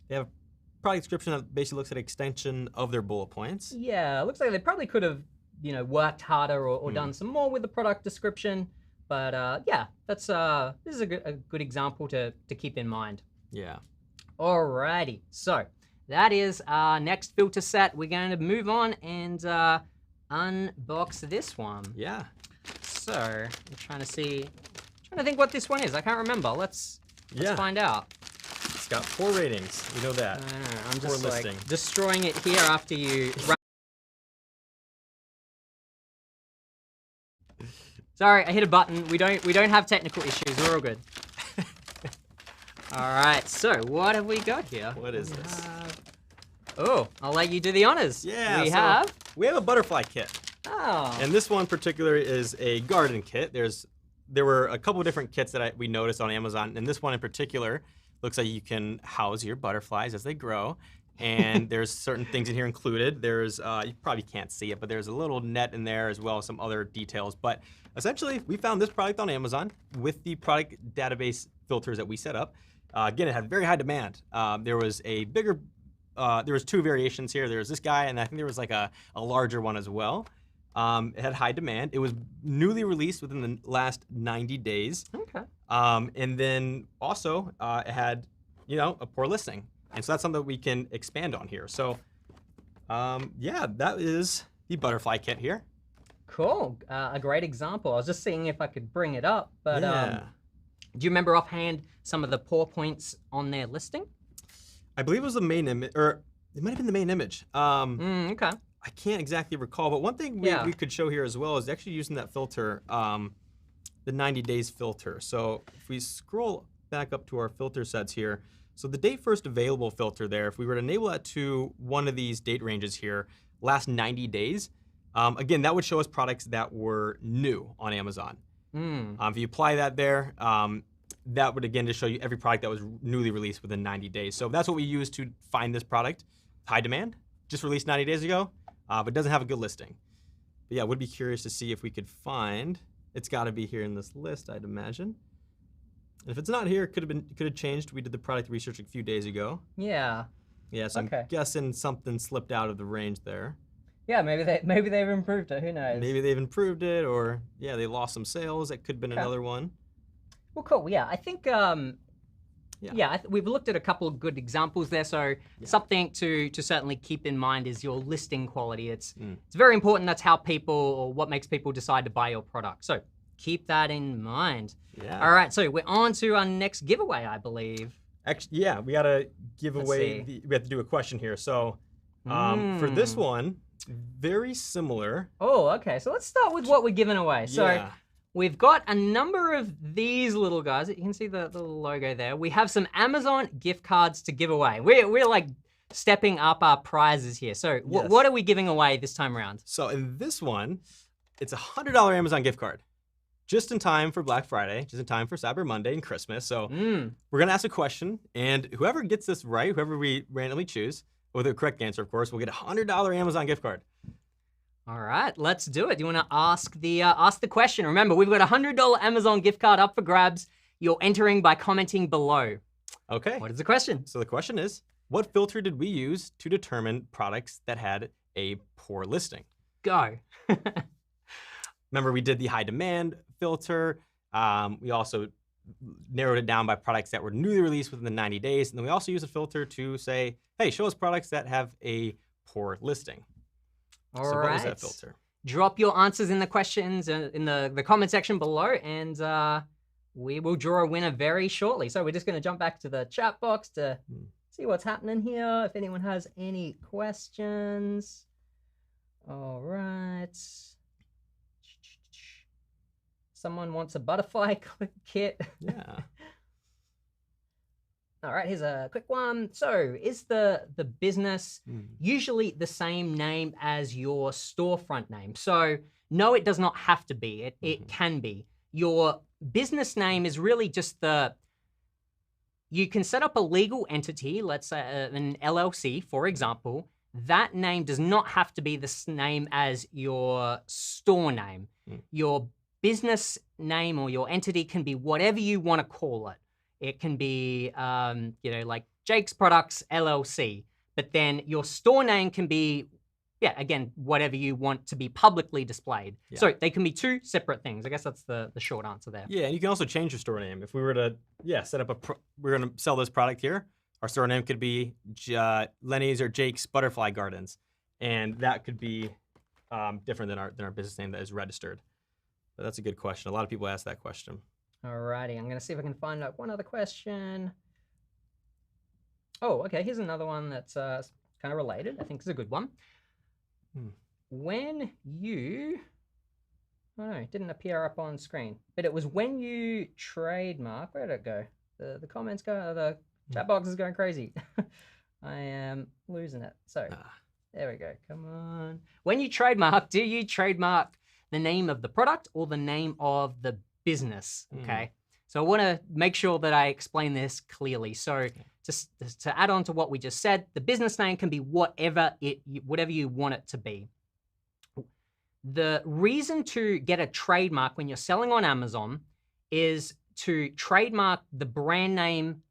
They have a product description that basically looks at an extension of their bullet points. Yeah, it looks like they probably could have, worked harder or done some more with the product description. But yeah, this is a good example to keep in mind. Yeah. Alrighty, so that is our next filter set. We're going to move on and unbox this one. Yeah. So I'm trying to think what this one is. I can't remember. Let's find out. It's got 4 ratings. We know that. I'm just like destroying it here after you. Sorry, I hit a button. We don't have technical issues. We're all good. All right. So what have we got here? What is this? Oh, I'll let you do the honors. Yeah. We have a butterfly kit. Oh. And this one in particular is a garden kit. There were a couple of different kits that we noticed on Amazon, and this one in particular looks like you can house your butterflies as they grow. And there's certain things in here included. There's, you probably can't see it, but there's a little net in there as well as some other details. But essentially, we found this product on Amazon with the product database filters that we set up. Again, it had very high demand. There was a bigger, there was 2 variations here. There was this guy, and I think there was like a larger one as well. It had high demand. It was newly released within the last 90 days. Okay. And then also, it had, a poor listing. And so that's something that we can expand on here. So, yeah, that is the butterfly kit here. Cool. A great example. I was just seeing if I could bring it up, but Yeah. Do you remember offhand some of the poor points on their listing? I believe it was the main image, or it might have been the main image. Okay. I can't exactly recall, but one thing we could show here as well is actually using that filter, the 90 days filter. So if we scroll back up to our filter sets here, so the date first available filter there, if we were to enable that to one of these date ranges here, last 90 days, again, that would show us products that were new on Amazon. If you apply that there, that would again just show you every product that was newly released within 90 days. So that's what we use to find this product. High demand, just released 90 days ago, but doesn't have a good listing. But yeah, would be curious to see if we could find, it's gotta be here in this list, I'd imagine. And if it's not here, it could have changed. We did the product research a few days ago. Yeah. Yeah, so I'm guessing something slipped out of the range there. Yeah, maybe they've improved it. Who knows? Maybe they've improved it, or yeah, they lost some sales. That could have been another one. Well, cool. Yeah, I think we've looked at a couple of good examples there. So something to certainly keep in mind is your listing quality. It's very important. That's how people, or what makes people decide to buy your product. So keep that in mind. Yeah. All right, so we're on to our next giveaway, I believe. Actually, yeah, we gotta give away. We have to do a question here. So for this one, very similar. Oh, okay. So let's start with what we're giving away. So we've got a number of these little guys. You can see the little logo there. We have some Amazon gift cards to give away. We're like stepping up our prizes here. So what are we giving away this time around? So in this one, it's a $100 Amazon gift card. Just in time for Black Friday, just in time for Cyber Monday and Christmas. So we're gonna ask a question, and whoever gets this right, whoever we randomly choose, with the correct answer, of course, will get a $100 Amazon gift card. All right, let's do it. You wanna ask the question. Remember, we've got a $100 Amazon gift card up for grabs. You're entering by commenting below. Okay. What is the question? So the question is, what filter did we use to determine products that had a poor listing? Go. Remember, we did the high demand filter. We also narrowed it down by products that were newly released within the 90 days. And then we also used a filter to say, hey, show us products that have a poor listing. All so right. what was that filter? Drop your answers in the questions in the comment section below, and we will draw a winner very shortly. So we're just going to jump back to the chat box to see what's happening here, if anyone has any questions. All right. someone wants a butterfly kit. Yeah. All right, here's a quick one. So is the business usually the same name as your storefront name? So no, it does not have to be. It can be. Your business name is really just you can set up a legal entity, let's say an LLC, for example. That name does not have to be the same as your store name. Your business name or your entity can be whatever you want to call it. It can be, like Jake's Products LLC, but then your store name can be, again, whatever you want to be publicly displayed. Yeah. So they can be two separate things. I guess that's the short answer there. Yeah, and you can also change your store name. If we were to, set up we're going to sell this product here, our store name could be Lenny's or Jake's Butterfly Gardens, and that could be different than our business name that is registered. But that's a good question. A lot of people ask that question. Alrighty, I'm gonna see if I can find out one other question. Oh, okay, here's another one that's kind of related. I think it's a good one. When you, oh no, it didn't appear up on screen, but it was when you trademark, where did it go? The comments go, the chat box is going crazy. I am losing it. So, there we go, come on. When you trademark, do you trademark the name of the product or the name of the business? Okay, so I want to make sure that I explain this clearly. So to add on to what we just said, the business name can be whatever you want it to be. The reason to get a trademark when you're selling on Amazon is to trademark the brand name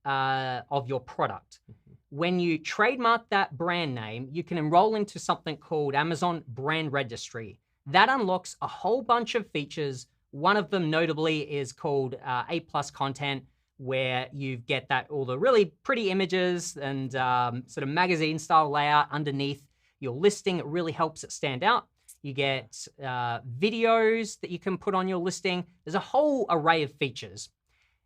of your product. When you trademark that brand name, you can enroll into something called Amazon Brand Registry. That unlocks a whole bunch of features. One of them notably is called A+ content, where you get all the really pretty images and sort of magazine style layout underneath your listing. It really helps it stand out. You get videos that you can put on your listing. There's a whole array of features.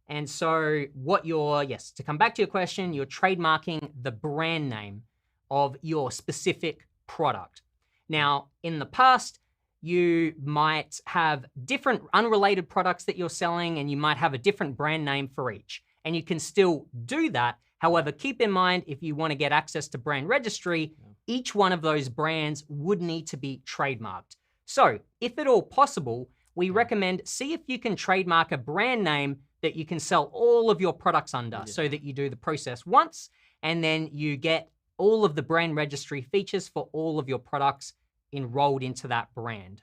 And so to come back to your question, you're trademarking the brand name of your specific product. Now, in the past, you might have different unrelated products that you're selling, and you might have a different brand name for each. And you can still do that. However, keep in mind, if you want to get access to Brand Registry, each one of those brands would need to be trademarked. So if at all possible, we recommend see if you can trademark a brand name that you can sell all of your products under, so that you do the process once, and then you get all of the Brand Registry features for all of your products enrolled into that brand.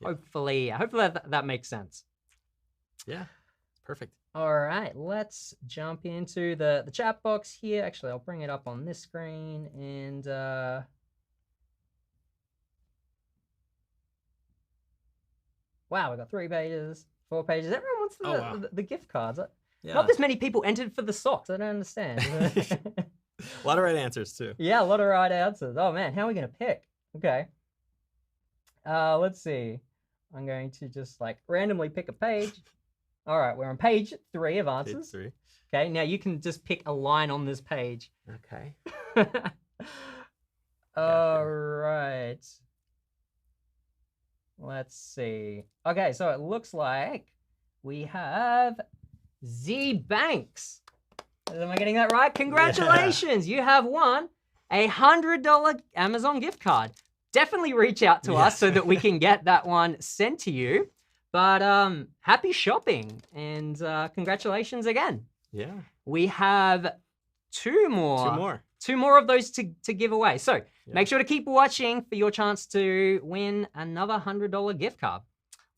Hopefully that makes sense. Yeah, perfect. All right, let's jump into the chat box here. Actually, I'll bring it up on this screen, and wow, we got 3 pages, 4 pages. Everyone wants the gift cards. Not this many people entered for the socks. I don't understand. A lot of right answers too. Yeah, a lot of right answers. Oh man, how are we gonna pick? Okay. Let's see. I'm going to just randomly pick a page. All right, we're on page 3 of answers. Page 3. Okay, now you can just pick a line on this page. Okay. All right. Let's see. Okay, so it looks like we have Z Banks. Am I getting that right? Congratulations, you have won a $100 Amazon gift card. Definitely reach out to us so that we can get that one sent to you. But happy shopping, and congratulations again. Yeah. We have 2 more. 2 more of those to give away. So make sure to keep watching for your chance to win another $100 gift card.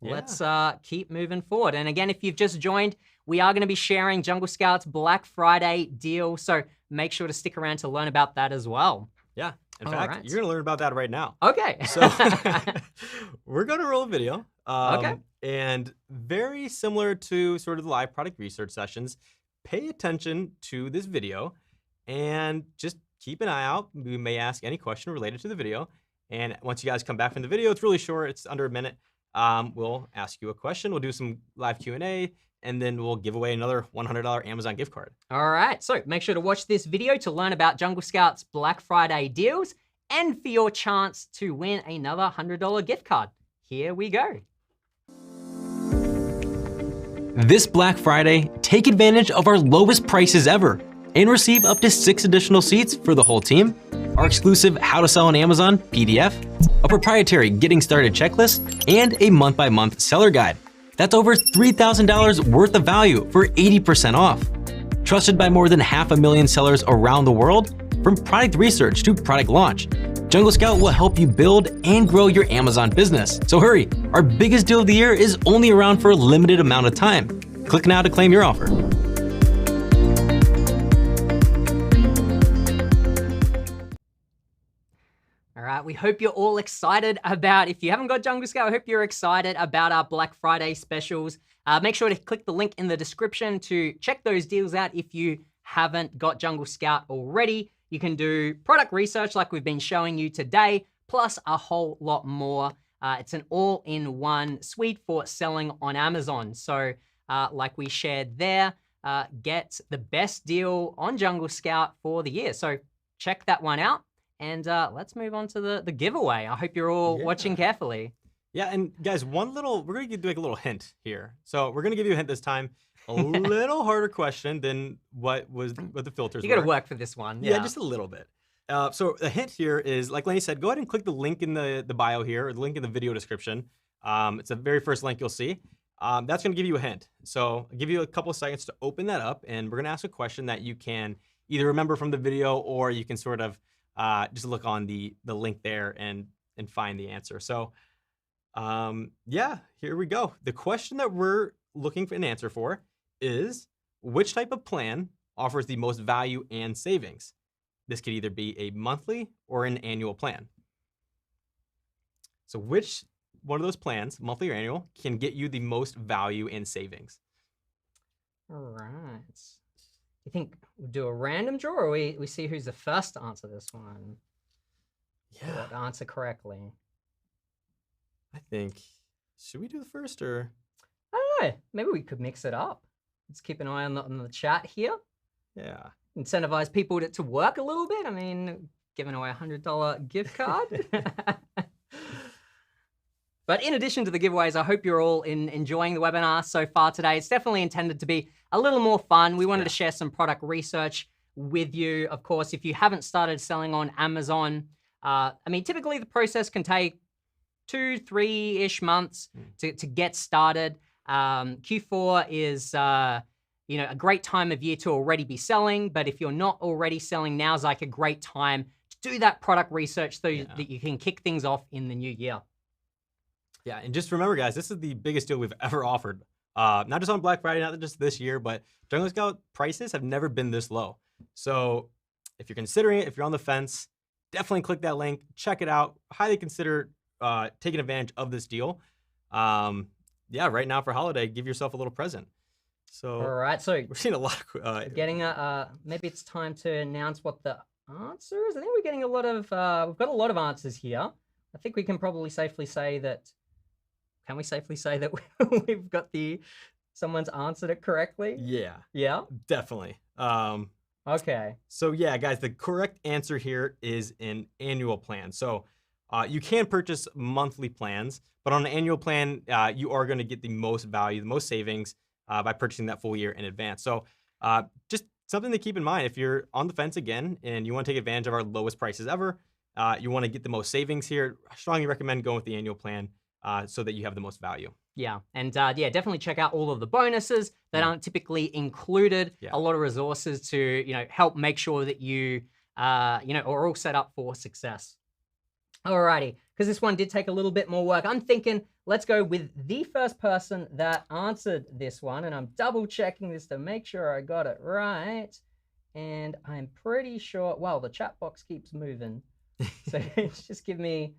Let's keep moving forward. And again, if you've just joined, we are going to be sharing Jungle Scout's Black Friday deal. So make sure to stick around to learn about that as well. Yeah. In fact, you're going to learn about that right now. Okay. So we're going to roll a video. And very similar to sort of the live product research sessions, pay attention to this video and just keep an eye out. We may ask any question related to the video. And once you guys come back from the video, it's really short. It's under a minute. We'll ask you a question. We'll do some live Q&A, and then we'll give away another $100 Amazon gift card. All right, so make sure to watch this video to learn about Jungle Scout's Black Friday deals and for your chance to win another $100 gift card. Here we go. This Black Friday, take advantage of our lowest prices ever and receive up to 6 additional seats for the whole team, our exclusive How to Sell on Amazon PDF, a proprietary Getting Started checklist, and a month-by-month seller guide. That's over $3,000 worth of value for 80% off. Trusted by more than 500,000 sellers around the world, from product research to product launch, Jungle Scout will help you build and grow your Amazon business. So hurry, our biggest deal of the year is only around for a limited amount of time. Click now to claim your offer. All right, we hope you're all excited about, if you haven't got Jungle Scout, I hope you're excited about our Black Friday specials. Make sure to click the link in the description to check those deals out if you haven't got Jungle Scout already. You can do product research like we've been showing you today, plus a whole lot more. It's an all-in-one suite for selling on Amazon. So like we shared there, get the best deal on Jungle Scout for the year. So check that one out. And let's move on to the giveaway. I hope you're all watching carefully. Yeah, and guys, we're going to do like a little hint here. So we're going to give you a hint this time. A little harder question than what the filters were. You got to work for this one. Yeah, just a little bit. So the hint here is, like Lenny said, go ahead and click the link in the bio here, or the link in the video description. It's the very first link you'll see. That's going to give you a hint. So I'll give you a couple of seconds to open that up, and we're going to ask a question that you can either remember from the video, or you can sort of just look on the link there and find the answer. So yeah, here we go. The question that we're looking for an answer for is, which type of plan offers the most value and savings? This could either be a monthly or an annual plan. So which one of those plans, monthly or annual, can get you the most value and savings? All right. You think we'll do a random draw, or we see who's the first to answer this one? Yeah. Or answer correctly. I think, should we do the first, or? I don't know. Maybe we could mix it up. Let's keep an eye on the chat here. Yeah. Incentivize people to work a little bit. I mean, giving away a $100 gift card. But in addition to the giveaways, I hope you're all enjoying the webinar so far today. It's definitely intended to be a little more fun. We wanted to share some product research with you. Of course, if you haven't started selling on Amazon, I mean, typically the process can take 2-3-ish months to get started. Q4 is a great time of year to already be selling, but if you're not already selling, now's like a great time to do that product research so that you can kick things off in the new year. Yeah, and just remember, guys, this is the biggest deal we've ever offered. Not just on Black Friday, not just this year, but Jungle Scout prices have never been this low. So if you're considering it, if you're on the fence, definitely click that link, check it out. Highly consider taking advantage of this deal. Yeah, right now for holiday, give yourself a little present. So all right, so we're seeing a lot of getting maybe it's time to announce what the answer is. I think we're getting a lot of we've got a lot of answers here. I think we can probably safely say that. Can we safely say that we've got someone's answered it correctly? Yeah. Yeah? Definitely. Okay. So yeah, guys, the correct answer here is an annual plan. So you can purchase monthly plans, but on an annual plan, you are going to get the most value, the most savings by purchasing that full year in advance. So just something to keep in mind, if you're on the fence again and you want to take advantage of our lowest prices ever, you want to get the most savings here, I strongly recommend going with the annual plan so that you have the most value. Yeah, and yeah, definitely check out all of the bonuses that aren't typically included. Yeah. A lot of resources to help make sure that you are all set up for success. Alrighty, because this one did take a little bit more work. I'm thinking let's go with the first person that answered this one, and I'm double checking this to make sure I got it right. And I'm pretty sure. Wow, the chat box keeps moving. So just give me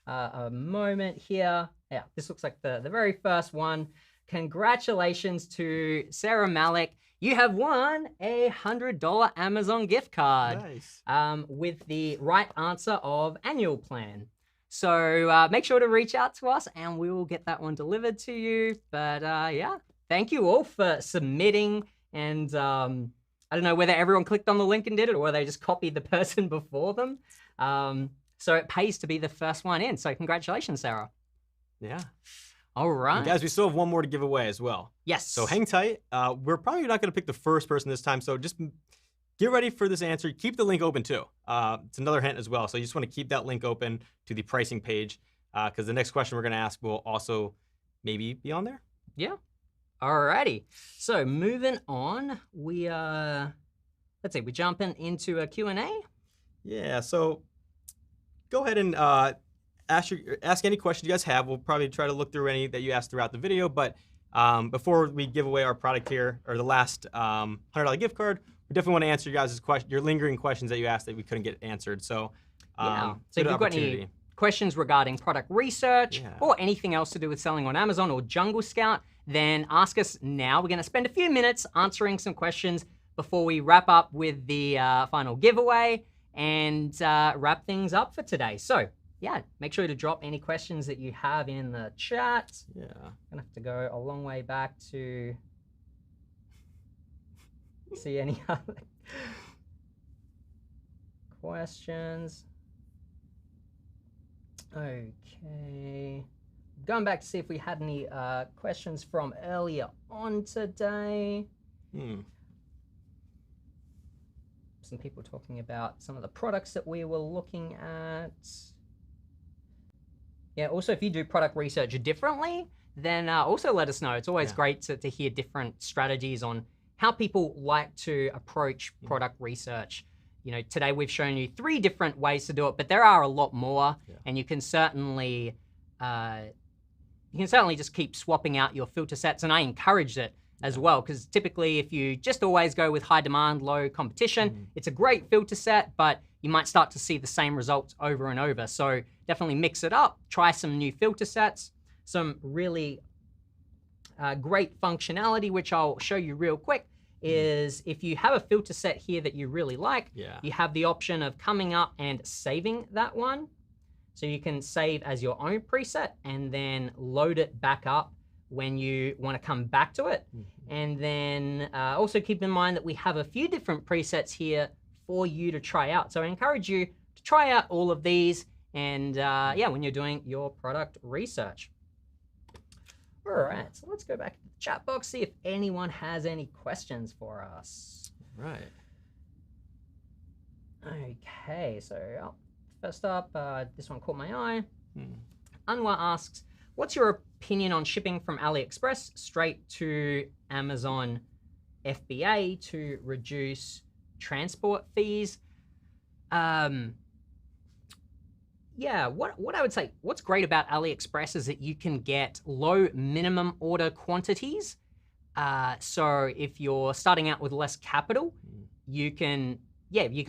a moment here. Yeah, this looks like the very first one. Congratulations to Sarah Malik. You have won a $100 Amazon gift card. Nice. With the right answer of annual plan. So make sure to reach out to us and we will get that one delivered to you. But yeah, thank you all for submitting. And I don't know whether everyone clicked on the link and did it or whether they just copied the person before them. So it pays to be the first one in. So congratulations, Sarah. Yeah. All right. And guys, we still have one more to give away as well. Yes. So hang tight. We're probably not going to pick the first person this time, so just get ready for this answer. Keep the link open too. It's another hint as well. So you just want to keep that link open to the pricing page because the next question we're going to ask will also maybe be on there. Yeah. Alrighty. So moving on, let's see, we're jumping into a Q&A. Yeah. So go ahead and ask any question you guys have. We'll probably try to look through any that you asked throughout the video. But before we give away our product here, or the last $100 gift card, we definitely want to answer you guys' your lingering questions that you asked that we couldn't get answered. So, So if you've got any questions regarding product research or anything else to do with selling on Amazon or Jungle Scout, then ask us now. We're going to spend a few minutes answering some questions before we wrap up with the final giveaway and wrap things up for today. So, yeah, make sure to drop any questions that you have in the chat. Yeah. I'm gonna have to go a long way back to see any other questions. Okay. Going back to see if we had any questions from earlier on today. Some people talking about some of the products that we were looking at. Yeah, also if you do product research differently, then also let us know. It's always great to hear different strategies on how people like to approach product research. You know, today we've shown you 3 different ways to do it, but there are a lot more, and you can certainly just keep swapping out your filter sets, and I encourage it as well, because typically if you just always go with high demand, low competition, it's a great filter set, but you might start to see the same results over and over. So definitely mix it up, try some new filter sets, some really great functionality, which I'll show you real quick, is if you have a filter set here that you really like, you have the option of coming up and saving that one. So you can save as your own preset and then load it back up when you want to come back to it. And then also keep in mind that we have a few different presets here for you to try out. So I encourage you to try out all of these and when you're doing your product research. All right, so let's go back to the chat box, see if anyone has any questions for us. Right. Okay, so first up, this one caught my eye. Anwar asks, what's your opinion on shipping from AliExpress straight to Amazon FBA to reduce transport fees? What I would say, what's great about AliExpress is that you can get low minimum order quantities. So if you're starting out with less capital, you can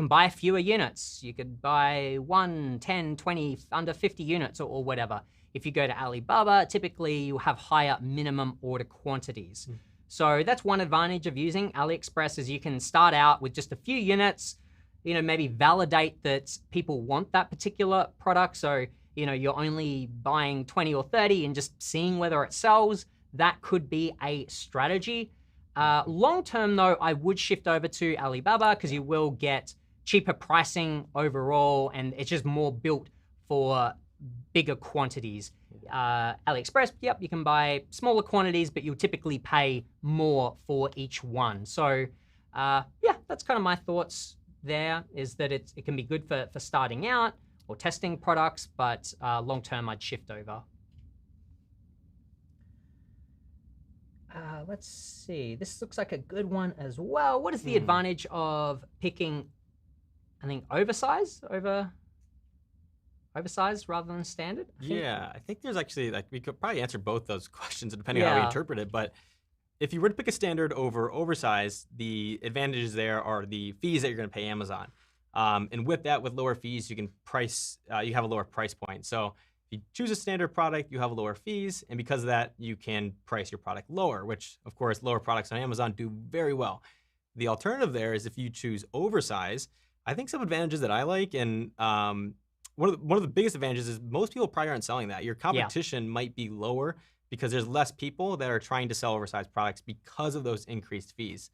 buy fewer units. You could buy 1, 10, 20, under 50 units or whatever. If you go to Alibaba, typically you have higher minimum order quantities. So that's one advantage of using AliExpress is you can start out with just a few units, you know, maybe validate that people want that particular product. So, you know, you're only buying 20 or 30 and just seeing whether it sells. That could be a strategy. Long term though, I would shift over to Alibaba because you will get cheaper pricing overall and it's just more built for bigger quantities. AliExpress, you can buy smaller quantities, but you'll typically pay more for each one. So that's kind of my thoughts there, is that it can be good for starting out or testing products, but long term I'd shift over. Let's see, this looks like a good one as well. What is the advantage of picking, I think, oversized rather than standard? I think there's actually, like, we could probably answer both those questions depending on how we interpret it. But if you were to pick a standard over oversized, the advantages there are the fees that you're going to pay Amazon. And with that, with lower fees, you can you have a lower price point. So if you choose a standard product, you have lower fees. And because of that, you can price your product lower, which, of course, lower products on Amazon do very well. The alternative there is if you choose oversized, I think some advantages that I like, and one of the biggest advantages is most people probably aren't selling that. Your competition might be lower because there's less people that are trying to sell oversized products because of those increased fees.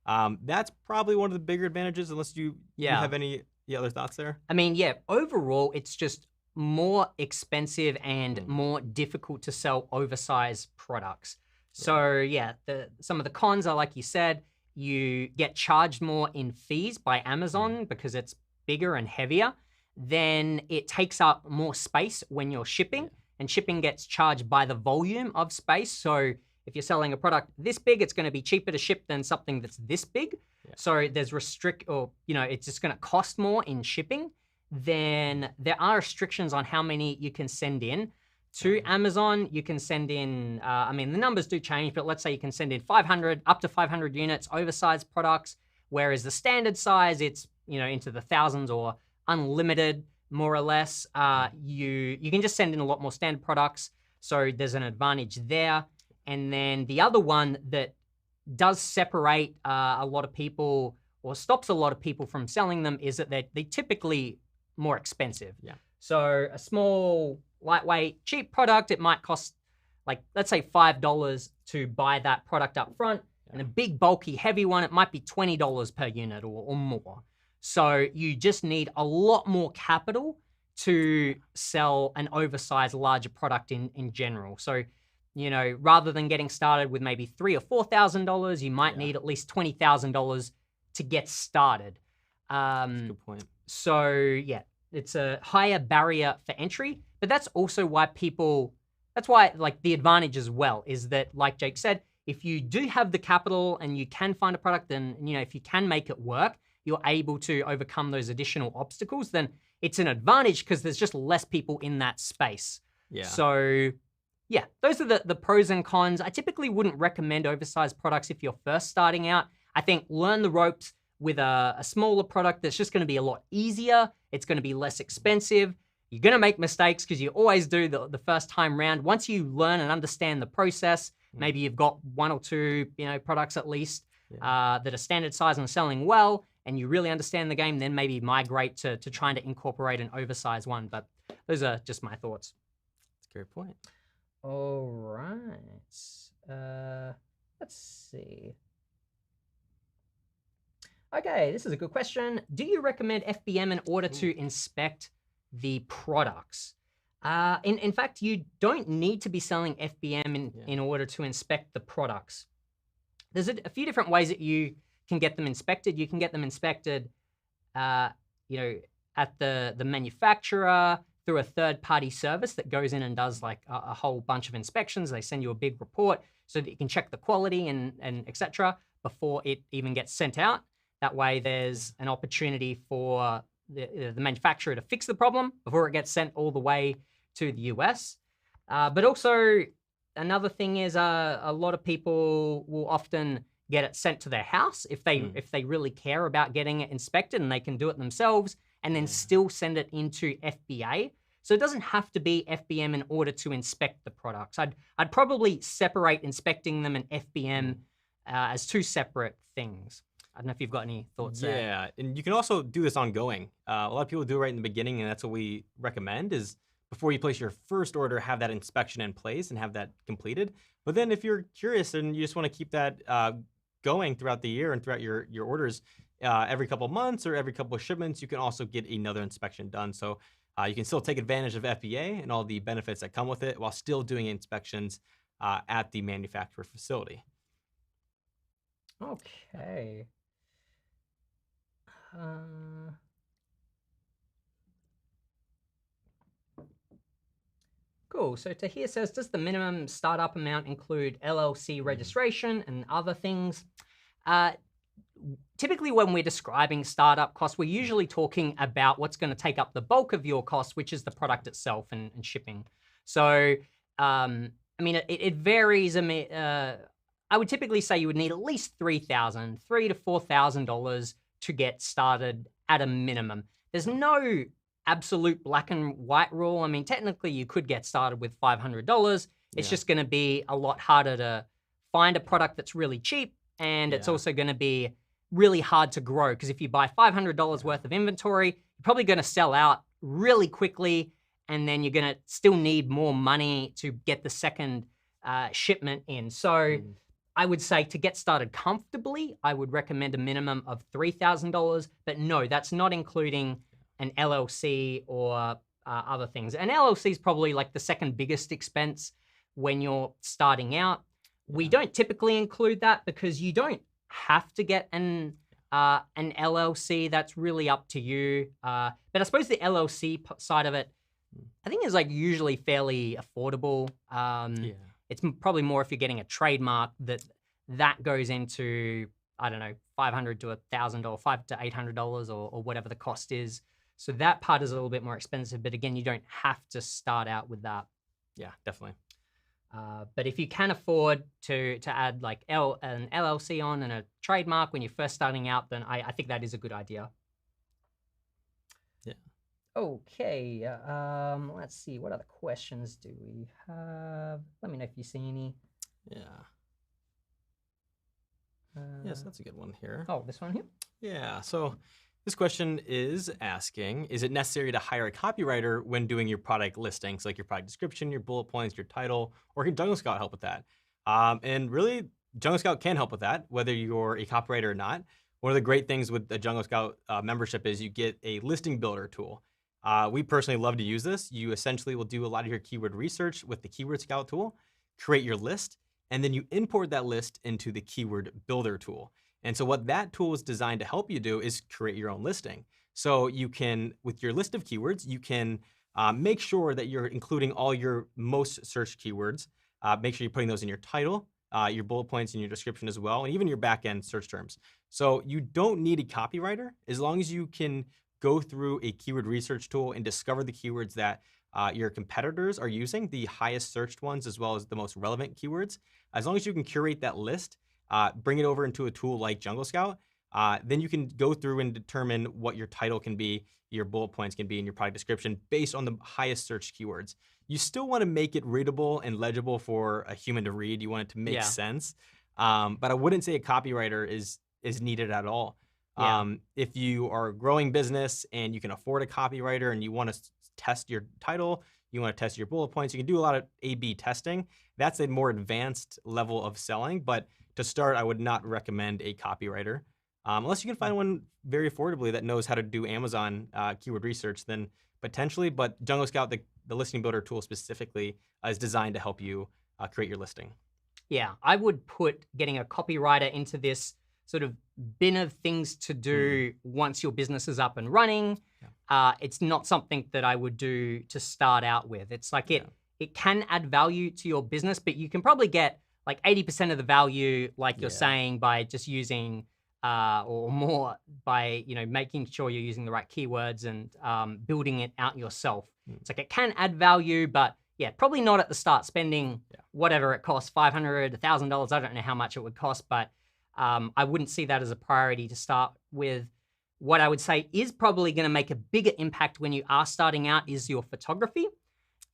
That's probably one of the bigger advantages, unless you have any other thoughts there? I mean, overall, it's just more expensive and more difficult to sell oversized products. So yeah, some of the cons are, like you said, you get charged more in fees by Amazon because it's bigger and heavier. Then it takes up more space when you're shipping, and shipping gets charged by the volume of space. So if you're selling a product this big, it's going to be cheaper to ship than something that's this big. So there's it's just going to cost more in shipping. Then there are restrictions on how many you can send in to Amazon. You can send in, the numbers do change, but let's say you can send in 500, up to 500 units, oversized products, whereas the standard size, it's, into the thousands or unlimited, more or less. You can just send in a lot more standard products, so there's an advantage there. And then the other one that does separate a lot of people or stops a lot of people from selling them is that they're typically more expensive. So a small, lightweight, cheap product, it might cost, like, let's say $5 to buy that product up front, and a big, bulky, heavy one, it might be $20 per unit or more. So you just need a lot more capital to sell an oversized, larger product in general. So, rather than getting started with maybe $3,000 or $4,000, you might need at least $20,000 to get started. That's a good point. So yeah, it's a higher barrier for entry, but that's also why the advantage as well is that, like Jake said, if you do have the capital and you can find a product, and if you can make it work, you're able to overcome those additional obstacles, then it's an advantage because there's just less people in that space. So yeah, those are the pros and cons. I typically wouldn't recommend oversized products if you're first starting out. I think learn the ropes with a smaller product that's just going to be a lot easier. It's going to be less expensive. You're going to make mistakes because you always do the first time round. Once you learn and understand the process, maybe you've got one or two products at least that are standard size and selling well, and you really understand the game, then maybe migrate to trying to incorporate an oversized one. But those are just my thoughts. That's a great point. All right. Let's see. Okay, this is a good question. Do you recommend FBM in order to inspect the products? In fact, you don't need to be selling FBM in order to inspect the products. There's a few different ways that you can get them inspected. You can get them inspected, at the manufacturer through a third-party service that goes in and does like a whole bunch of inspections. They send you a big report so that you can check the quality and et cetera before it even gets sent out. That way there's an opportunity for the manufacturer to fix the problem before it gets sent all the way to the US. But also another thing is a lot of people will often get it sent to their house if they really care about getting it inspected, and they can do it themselves and then still send it into FBA. So it doesn't have to be FBM in order to inspect the products. I'd probably separate inspecting them and FBM as two separate things. I don't know if you've got any thoughts there. Yeah, and you can also do this ongoing. A lot of people do it right in the beginning, and that's what we recommend is before you place your first order, have that inspection in place and have that completed. But then if you're curious and you just want to keep that going throughout the year and throughout your orders, every couple of months or every couple of shipments, you can also get another inspection done. So you can still take advantage of FBA and all the benefits that come with it while still doing inspections at the manufacturer facility. Okay. Cool. So Tahir says, does the minimum startup amount include LLC registration and other things? Typically when we're describing startup costs, we're usually talking about what's going to take up the bulk of your cost, which is the product itself and shipping. So, it varies. I would typically say you would need at least $3,000 to $4,000 to get started at a minimum. There's no absolute black and white rule. I mean, technically you could get started with $500. It's just going to be a lot harder to find a product that's really cheap, and it's also going to be really hard to grow, because if you buy $500 worth of inventory, you're probably going to sell out really quickly, and then you're going to still need more money to get the second shipment in. So I would say to get started comfortably, I would recommend a minimum of $3,000, but no, that's not including an LLC or other things. An LLC is probably like the second biggest expense when you're starting out. We don't typically include that because you don't have to get an LLC. That's really up to you. But I suppose the LLC side of it, I think is like usually fairly affordable. It's probably more if you're getting a trademark that goes into, I don't know, $500 to $1,000, $500 to $800 or whatever the cost is. So that part is a little bit more expensive, but again, you don't have to start out with that. Yeah, definitely. But if you can afford to add like an LLC on and a trademark when you're first starting out, then I think that is a good idea. Yeah. Okay, let's see, what other questions do we have? Let me know if you see any. Yeah. Yes, that's a good one here. Oh, this one here? Yeah, so this question is asking, is it necessary to hire a copywriter when doing your product listings, like your product description, your bullet points, your title, or can Jungle Scout help with that? And really, Jungle Scout can help with that, whether you're a copywriter or not. One of the great things with the Jungle Scout membership is you get a listing builder tool. We personally love to use this. You essentially will do a lot of your keyword research with the Keyword Scout tool, create your list, and then you import that list into the Keyword Builder tool. And so what that tool is designed to help you do is create your own listing. So you can, with your list of keywords, you can make sure that you're including all your most searched keywords. Make sure you're putting those in your title, your bullet points, and your description as well, and even your back-end search terms. So you don't need a copywriter as long as you can go through a keyword research tool and discover the keywords that your competitors are using, the highest searched ones, as well as the most relevant keywords. As long as you can curate that list, bring it over into a tool like Jungle Scout, then you can go through and determine what your title can be, your bullet points can be, and your product description based on the highest searched keywords. You still want to make it readable and legible for a human to read. You want it to make sense. But I wouldn't say a copywriter is needed at all. If you are a growing business and you can afford a copywriter and you want to test your title, you want to test your bullet points, you can do a lot of A/B testing. That's a more advanced level of selling. But to start, I would not recommend a copywriter. Unless you can find one very affordably that knows how to do Amazon keyword research, then potentially. But Jungle Scout, the listing builder tool specifically, is designed to help you create your listing. Yeah, I would put getting a copywriter into this sort of bin of things to do once your business is up and running. It's not something that I would do to start out with. It's like it can add value to your business, but you can probably get like 80% of the value, like you're saying, by just using or more by making sure you're using the right keywords and building it out yourself. It's like it can add value, but yeah, probably not at the start spending whatever it costs, $500, $1,000. I don't know how much it would cost, but I wouldn't see that as a priority to start with. What I would say is probably going to make a bigger impact when you are starting out is your photography,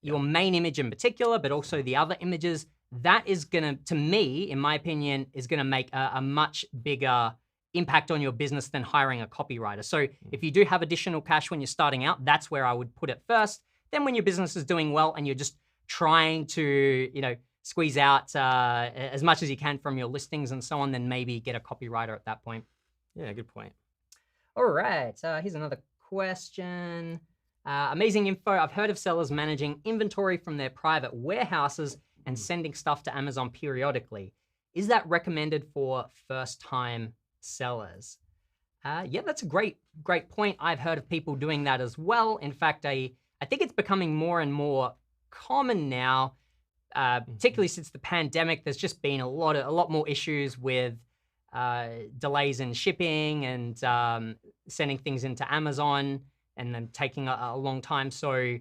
your main image in particular, but also the other images. That is going to me, in my opinion, is going to make a much bigger impact on your business than hiring a copywriter. So if you do have additional cash when you're starting out, that's where I would put it first. Then when your business is doing well and you're just trying to, squeeze out as much as you can from your listings and so on, then maybe get a copywriter at that point. Yeah, good point. All right, here's another question. Amazing info. I've heard of sellers managing inventory from their private warehouses and sending stuff to Amazon periodically. Is that recommended for first-time sellers? Yeah, that's a great point. I've heard of people doing that as well. In fact, I think it's becoming more and more common now, particularly since the pandemic. There's just been a lot more issues with delays in shipping and sending things into Amazon and then taking a long time. So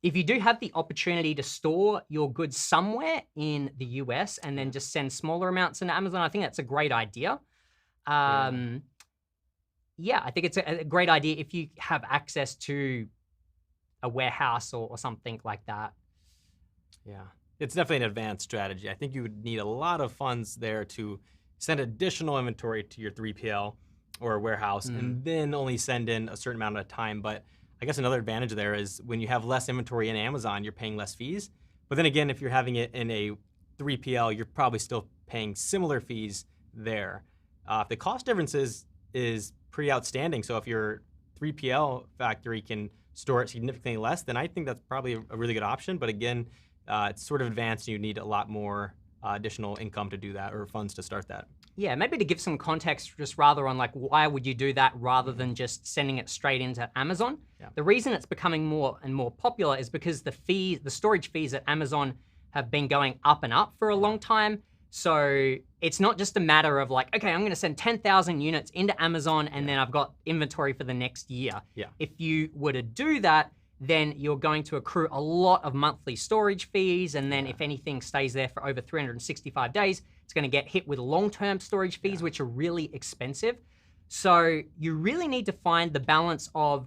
if you do have the opportunity to store your goods somewhere in the US and then just send smaller amounts into Amazon, I think that's a great idea. I think it's a great idea if you have access to a warehouse or something like that. Yeah, it's definitely an advanced strategy. I think you would need a lot of funds there to send additional inventory to your 3PL or a warehouse and then only send in a certain amount at a time. But I guess another advantage there is when you have less inventory in Amazon, you're paying less fees. But then again, if you're having it in a 3PL, you're probably still paying similar fees there. The cost difference is pretty outstanding. So if your 3PL factory can store it significantly less, then I think that's probably a really good option. But again, it's sort of advanced, and you need a lot more additional income to do that, or funds to start that. Yeah, maybe to give some context just rather on like why would you do that rather than just sending it straight into Amazon. Yeah. The reason it's becoming more and more popular is because the storage fees at Amazon have been going up and up for a long time. So it's not just a matter of like, okay, I'm gonna send 10,000 units into Amazon and then I've got inventory for the next year. Yeah. If you were to do that, then you're going to accrue a lot of monthly storage fees. And then if anything stays there for over 365 days, it's gonna get hit with long-term storage fees, which are really expensive. So you really need to find the balance of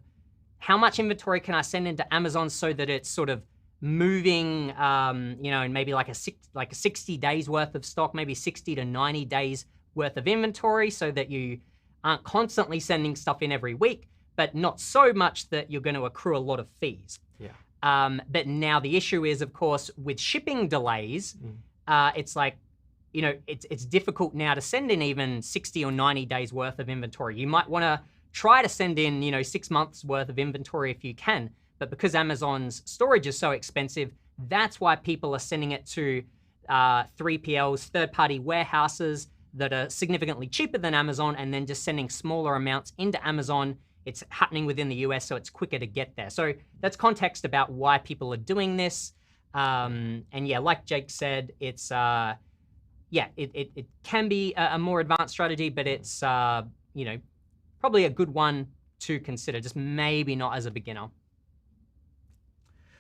how much inventory can I send into Amazon so that it's sort of moving, in maybe like a 60 days worth of stock, maybe 60 to 90 days worth of inventory, so that you aren't constantly sending stuff in every week, but not so much that you're going to accrue a lot of fees. Yeah. But now the issue is, of course, with shipping delays, it's like, it's difficult now to send in even 60 or 90 days worth of inventory. You might want to try to send in, 6 months worth of inventory if you can. But because Amazon's storage is so expensive, that's why people are sending it to 3PLs, third-party warehouses that are significantly cheaper than Amazon, and then just sending smaller amounts into Amazon. It's happening within the US, so it's quicker to get there. So that's context about why people are doing this. And yeah, like Jake said, it's, it can be a more advanced strategy, but it's, probably a good one to consider, just maybe not as a beginner.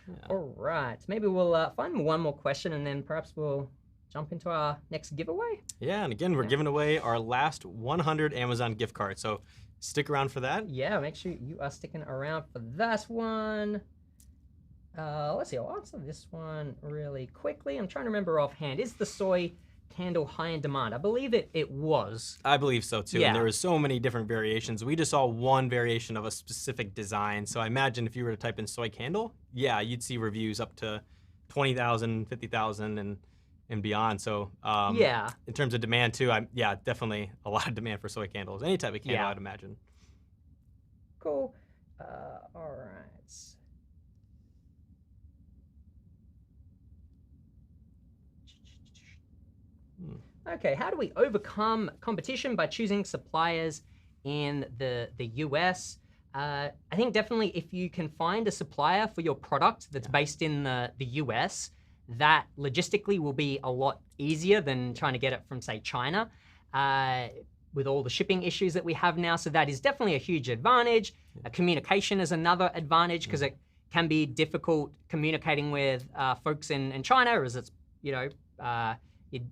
Yeah. All right, maybe we'll find one more question and then perhaps we'll jump into our next giveaway. Yeah, and again, we're giving away our last 100 Amazon gift cards, so stick around for that. Yeah, make sure you are sticking around for that one. Let's see, I'll answer this one really quickly. I'm trying to remember offhand. Is the soy candle high in demand? I believe it was. I believe so too, yeah. And there were so many different variations. We just saw one variation of a specific design, so I imagine if you were to type in soy candle, yeah, you'd see reviews up to 20,000, 50,000 and beyond. So yeah, in terms of demand too, definitely a lot of demand for soy candles. Any type of candle, I'd imagine. Cool. All right. Okay, how do we overcome competition by choosing suppliers in the US? I think definitely if you can find a supplier for your product that's based in the US, that logistically will be a lot easier than trying to get it from, say, China, with all the shipping issues that we have now. So that is definitely a huge advantage. Communication is another advantage, because it can be difficult communicating with folks in China, as it's, you're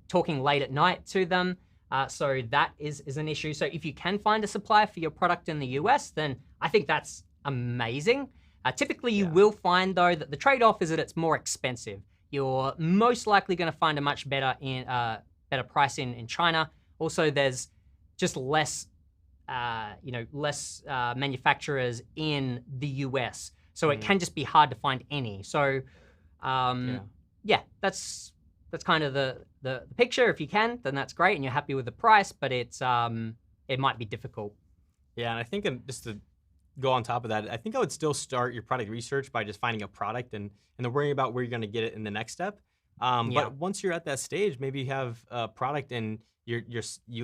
talking late at night to them. So that is an issue. So if you can find a supplier for your product in the US, then I think that's amazing. Typically you will find though that the trade-off is that it's more expensive. You're most likely gonna find a much better price in China. Also, there's just less manufacturers in the US. So it can just be hard to find any. So that's kind of the picture. If you can, then that's great and you're happy with the price, but it might be difficult. Yeah, and I think just to go on top of that, I think I would still start your product research by just finding a product and then worrying about where you're gonna get it in the next step. But once you're at that stage, maybe you have a product and you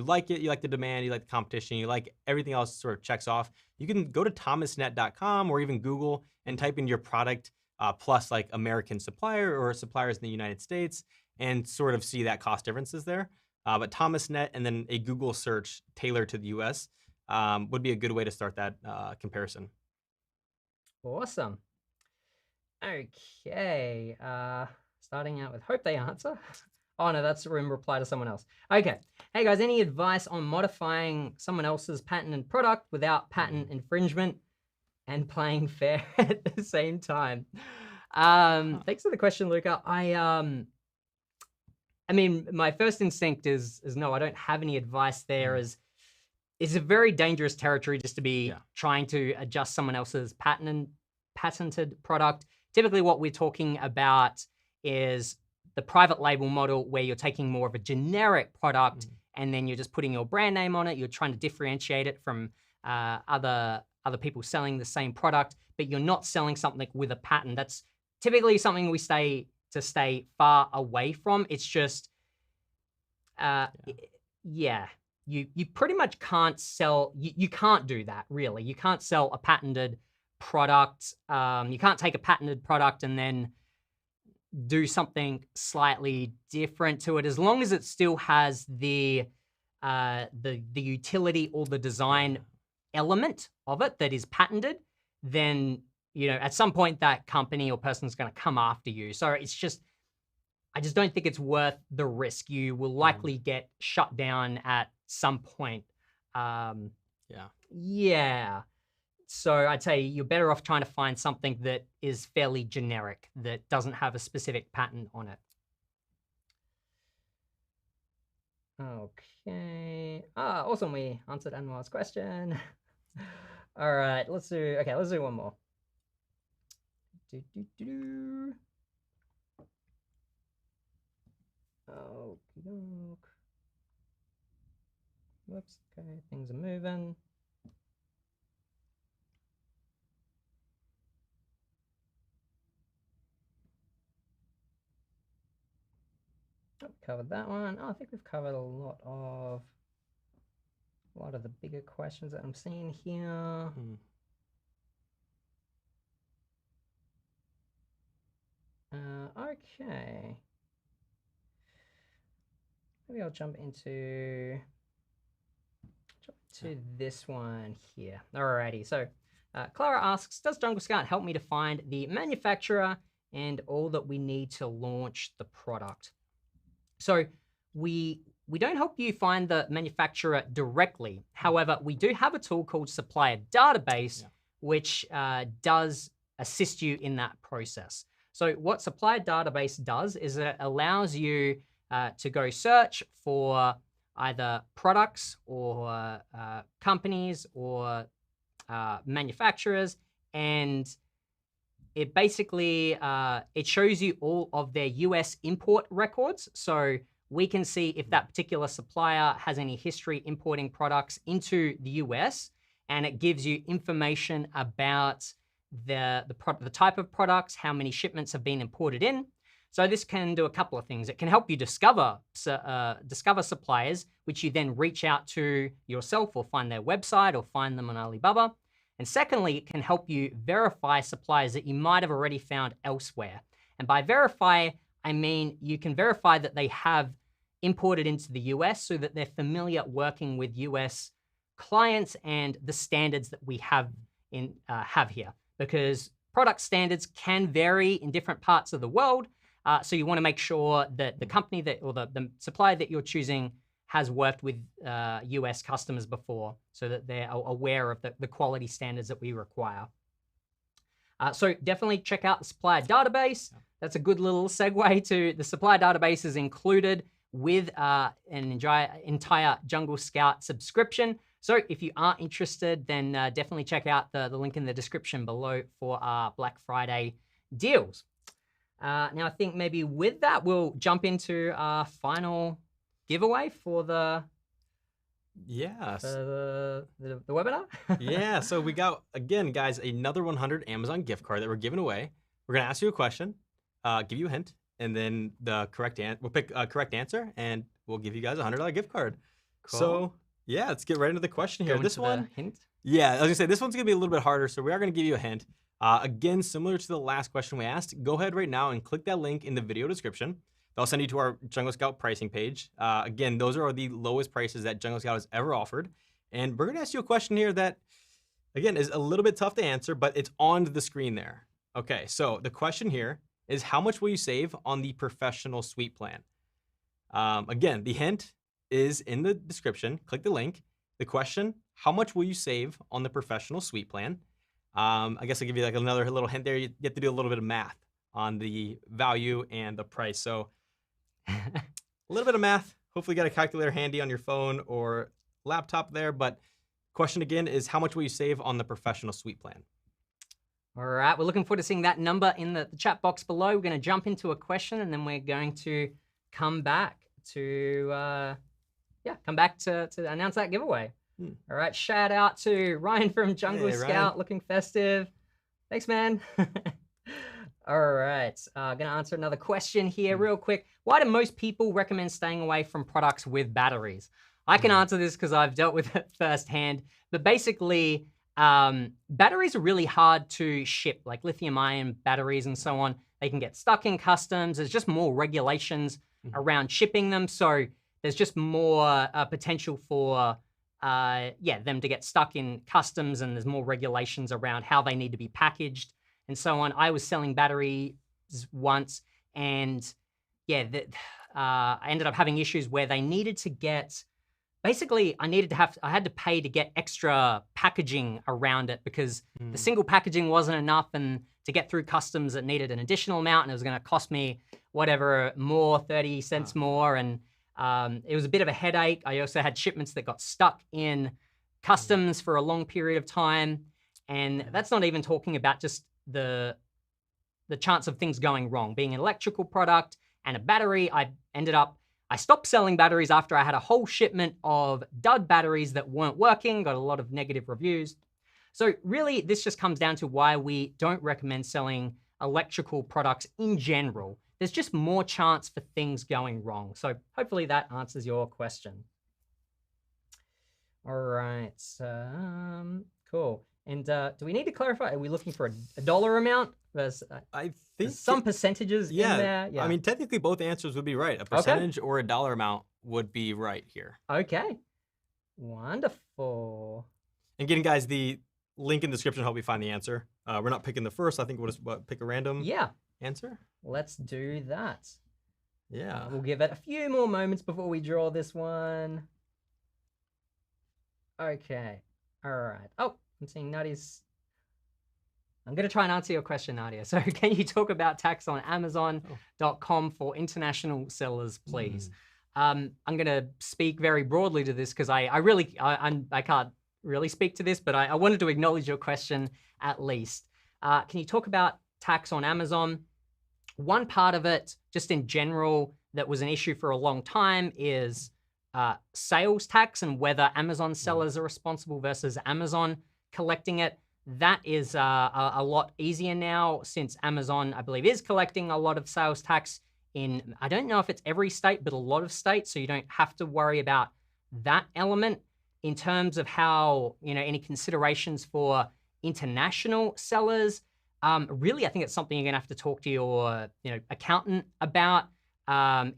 like it, you like the demand, you like the competition, you like everything else sort of checks off. You can go to thomasnet.com or even Google and type in your product plus like American supplier or suppliers in the United States, and sort of see that cost differences there. But Thomasnet and then a Google search tailored to the US would be a good way to start that comparison. Awesome. Okay, starting out with hope they answer. Oh no, that's in reply to someone else. Okay, hey guys, any advice on modifying someone else's patented product without patent infringement and playing fair at the same time? Thanks for the question, Luca. I mean, my first instinct is no, I don't have any advice there. It's a very dangerous territory just to be trying to adjust someone else's patented product. Typically what we're talking about is the private label model, where you're taking more of a generic product and then you're just putting your brand name on it. You're trying to differentiate it from other other people selling the same product, but you're not selling something with a patent. That's typically something we stay far away from. It's just, yeah, you pretty much can't sell, you can't do that, really. You can't sell a patented product. You can't take a patented product and then do something slightly different to it, as long as it still has the utility or the design element of it that is patented. Then, you know, at some point that company or person is going to come after you. So it's just, I just don't think it's worth the risk. You will likely get shut down at some point. Yeah. So I'd say you're better off trying to find something that is fairly generic, that doesn't have a specific patent on it. Okay. Awesome. We answered Anwar's question. All right. Let's do one more. Okey-doke. Whoops. Okay. Things are moving. Covered that one. I think we've covered a lot of the bigger questions that I'm seeing here. Okay. Maybe I'll jump into this one here. Alrighty. So Clara asks, does Jungle Scout help me to find the manufacturer and all that we need to launch the product? So we don't help you find the manufacturer directly. However, we do have a tool called Supplier Database, which does assist you in that process. So what Supplier Database does is it allows you to go search for either products or companies or manufacturers, and it basically, it shows you all of their US import records. So we can see if that particular supplier has any history importing products into the US, and it gives you information about the type of products, how many shipments have been imported in. So this can do a couple of things. It can help you discover suppliers, which you then reach out to yourself or find their website or find them on Alibaba. And secondly, it can help you verify suppliers that you might have already found elsewhere. And by verify, I mean you can verify that they have imported into the US so that they're familiar working with US clients and the standards that we have here. Because product standards can vary in different parts of the world. So you want to make sure that the company or the supplier that you're choosing has worked with US customers before, so that they're aware of the quality standards that we require. So definitely check out the Supplier Database. That's a good little segue to the Supplier Database is included with an entire Jungle Scout subscription. So if you are interested, then definitely check out the link in the description below for our Black Friday deals. Now I think maybe with that, we'll jump into our final giveaway for the webinar. Yeah, so we got, again, guys, another 100 Amazon gift card that we're giving away. We're gonna ask you a question, give you a hint, and then we'll pick a correct answer, and we'll give you guys a $100 gift card. Cool. So yeah, let's get right into the question here. This one, hint. Yeah, I was gonna say this one's gonna be a little bit harder, so we are gonna give you a hint. Again, similar to the last question we asked, go ahead right now and click that link in the video description. They'll send you to our Jungle Scout pricing page. Again, those are the lowest prices that Jungle Scout has ever offered. And we're gonna ask you a question here that, again, is a little bit tough to answer, but it's on the screen there. Okay, so the question here is, how much will you save on the professional suite plan? Again, the hint is in the description. Click the link. The question, how much will you save on the professional suite plan? I guess I'll give you like another little hint there. You have to do a little bit of math on the value and the price. So a little bit of math. Hopefully you got a calculator handy on your phone or laptop there. But question again is, how much will you save on the professional suite plan? All right, we're looking forward to seeing that number in the chat box below. We're going to jump into a question, and then we're going to come back to announce that giveaway. All right, shout out to Ryan from Jungle Scout, Ryan. looking festive. Thanks, man. All right, gonna answer another question here real quick. Why do most people recommend staying away from products with batteries? I can answer this because I've dealt with it firsthand, but basically, batteries are really hard to ship, like lithium-ion batteries and so on. They can get stuck in customs. There's just more regulations around shipping them, so there's just more potential for them to get stuck in customs, and there's more regulations around how they need to be packaged and so on. I was selling batteries once, and I ended up having issues where they needed to get, basically I had to pay to get extra packaging around it because the single packaging wasn't enough, and to get through customs it needed an additional amount, and it was gonna cost me whatever more, 30 cents more, and it was a bit of a headache. I also had shipments that got stuck in customs for a long period of time, and that's not even talking about just the chance of things going wrong. Being an electrical product and a battery, I stopped selling batteries after I had a whole shipment of dud batteries that weren't working, got a lot of negative reviews. So really, this just comes down to why we don't recommend selling electrical products in general. There's just more chance for things going wrong. So hopefully that answers your question. All right, cool. And do we need to clarify, are we looking for a dollar amount? There's, I think some percentages in there. Yeah. I mean, technically both answers would be right. A percentage or a dollar amount would be right here. Okay, wonderful. And again, guys, the link in the description will help you find the answer. We're not picking the first. I think we'll just pick a random answer. Let's do that. Yeah. We'll give it a few more moments before we draw this one. Okay. All right. Oh, I'm seeing Nadia's. I'm going to try and answer your question, Nadia. So can you talk about tax on Amazon.com for international sellers, please? I'm going to speak very broadly to this because I can't really speak to this, but I wanted to acknowledge your question at least. Can you talk about tax on Amazon? One part of it, just in general, that was an issue for a long time is sales tax and whether Amazon sellers are responsible versus Amazon collecting it. That is a lot easier now since Amazon, I believe, is collecting a lot of sales tax in, I don't know if it's every state, but a lot of states, so you don't have to worry about that element. In terms of how, any considerations for international sellers, really, I think it's something you're gonna have to talk to your, accountant about. And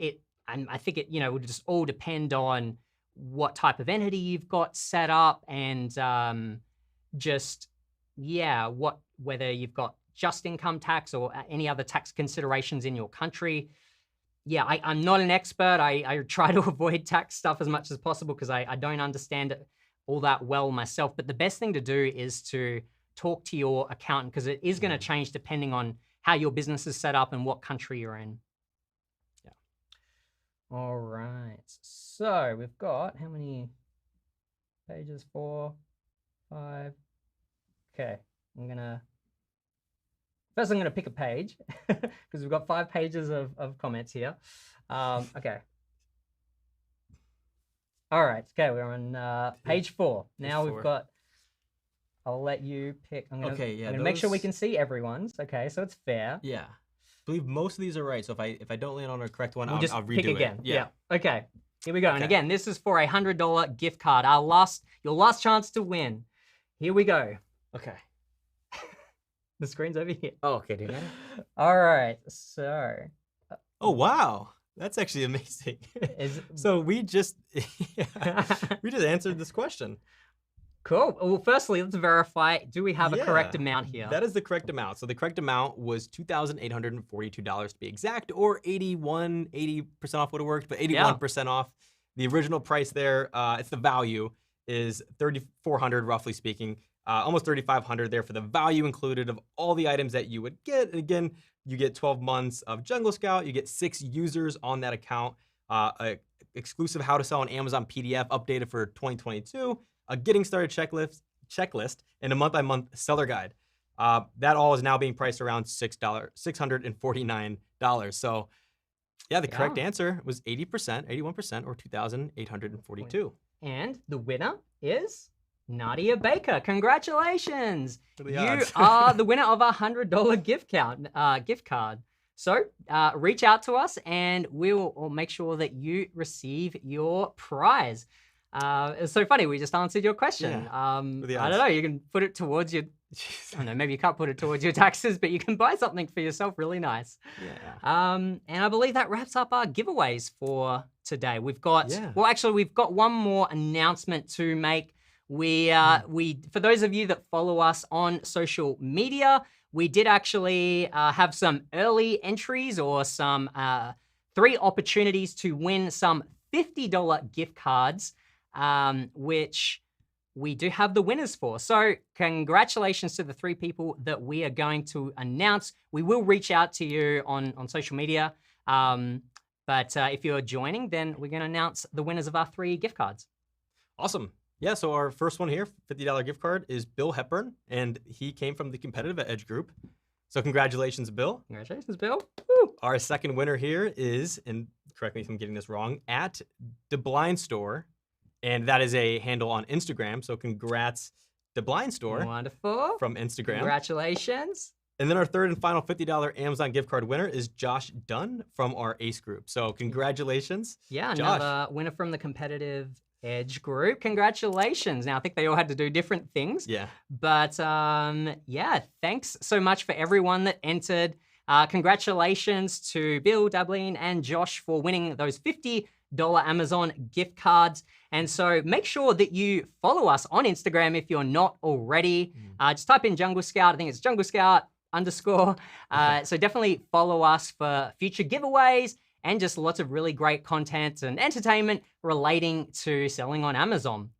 I think it, would just all depend on what type of entity you've got set up and whether you've got just income tax or any other tax considerations in your country. Yeah, I'm not an expert. I try to avoid tax stuff as much as possible because I don't understand it all that well myself. But the best thing to do is to talk to your accountant because it is going to change depending on how your business is set up and what country you're in. Yeah. All right. So we've got how many pages? 4, 5. Okay. First, I'm going to pick a page because we've got 5 pages of comments here. Okay. All right. Okay, we're on page 4. Now we've got, I'll let you pick. I'm going to make sure we can see everyone's. Okay, so it's fair. Yeah. I believe most of these are right. So if I don't land on a correct one, I'll redo pick again. it. Yeah. Okay. Here we go. Okay. And again, this is for a $100 gift card. Your last chance to win. Here we go. Okay. The screen's over here. Oh, okay, dude. All right, so. Oh, wow. That's actually amazing. So we just answered this question. Cool. Well, firstly, let's verify. Do we have a correct amount here? That is the correct amount. So the correct amount was $2,842 to be exact, or 80% off would have worked, but 81% off. The original price there, it's the value, is $3,400 roughly speaking. Almost $3,500 there for the value included of all the items that you would get. And again, you get 12 months of Jungle Scout. You get 6 users on that account. A exclusive how to sell on Amazon PDF updated for 2022. A getting started checklist, and a month-by-month seller guide. That all is now being priced around $649. So yeah, the correct answer was 81%, or $2,842. And the winner is Nadia Baker. Congratulations. What are the You odds? are the winner of a $100 gift card. So reach out to us and we'll make sure that you receive your prize. It's so funny. We just answered your question. Yeah. I don't know. You can put it towards your, I don't know, maybe you can't put it towards your taxes, but you can buy something for yourself really nice. Yeah. And I believe that wraps up our giveaways for today. We've got, well, actually, we've got one more announcement to make. We, for those of you that follow us on social media, we did actually have some early entries or some 3 opportunities to win some $50 gift cards, which we do have the winners for. So congratulations to the 3 people that we are going to announce. We will reach out to you on social media. But if you're joining, then we're going to announce the winners of our 3 gift cards. Awesome. Yeah, so our first one here, $50 gift card, is Bill Hepburn, and he came from the Competitive Edge group. So congratulations, Bill. Congratulations, Bill. Woo. Our second winner here is, and correct me if I'm getting this wrong, at The Blind Store, and that is a handle on Instagram. So congrats, The Blind Store. Wonderful. From Instagram. Congratulations. And then our third and final $50 Amazon gift card winner is Josh Dunn from our ACE group. So congratulations. Yeah, Josh. another winner from the Competitive Edge group. Congratulations. Now, I think they all had to do different things. Yeah. But yeah, thanks so much for everyone that entered. Congratulations to Bill, Dablin, and Josh for winning those $50 Amazon gift cards. And so make sure that you follow us on Instagram if you're not already. Just type in Jungle Scout. I think it's Jungle Scout _. So definitely follow us for future giveaways and just lots of really great content and entertainment relating to selling on Amazon.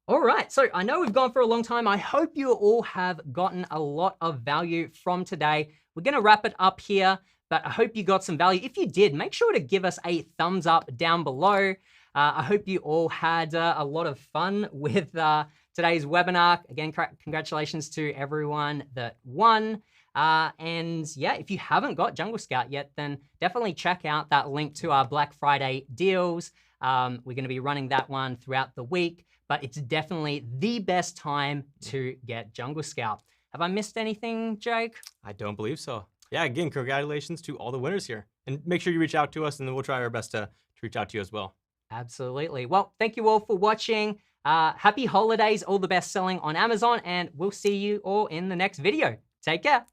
All right, so I know we've gone for a long time. I hope you all have gotten a lot of value from today. We're gonna wrap it up here, but I hope you got some value. If you did, make sure to give us a thumbs up down below. I hope you all had a lot of fun with today's webinar. Again, congratulations to everyone that won. And yeah, if you haven't got Jungle Scout yet, then definitely check out that link to our Black Friday deals. We're going to be running that one throughout the week, but it's definitely the best time to get Jungle Scout. Have I missed anything, Jake? I don't believe so. Yeah, again, congratulations to all the winners here. And make sure you reach out to us, and then we'll try our best to reach out to you as well. Absolutely. Well, thank you all for watching. Happy holidays, all the best selling on Amazon, and we'll see you all in the next video. Take care.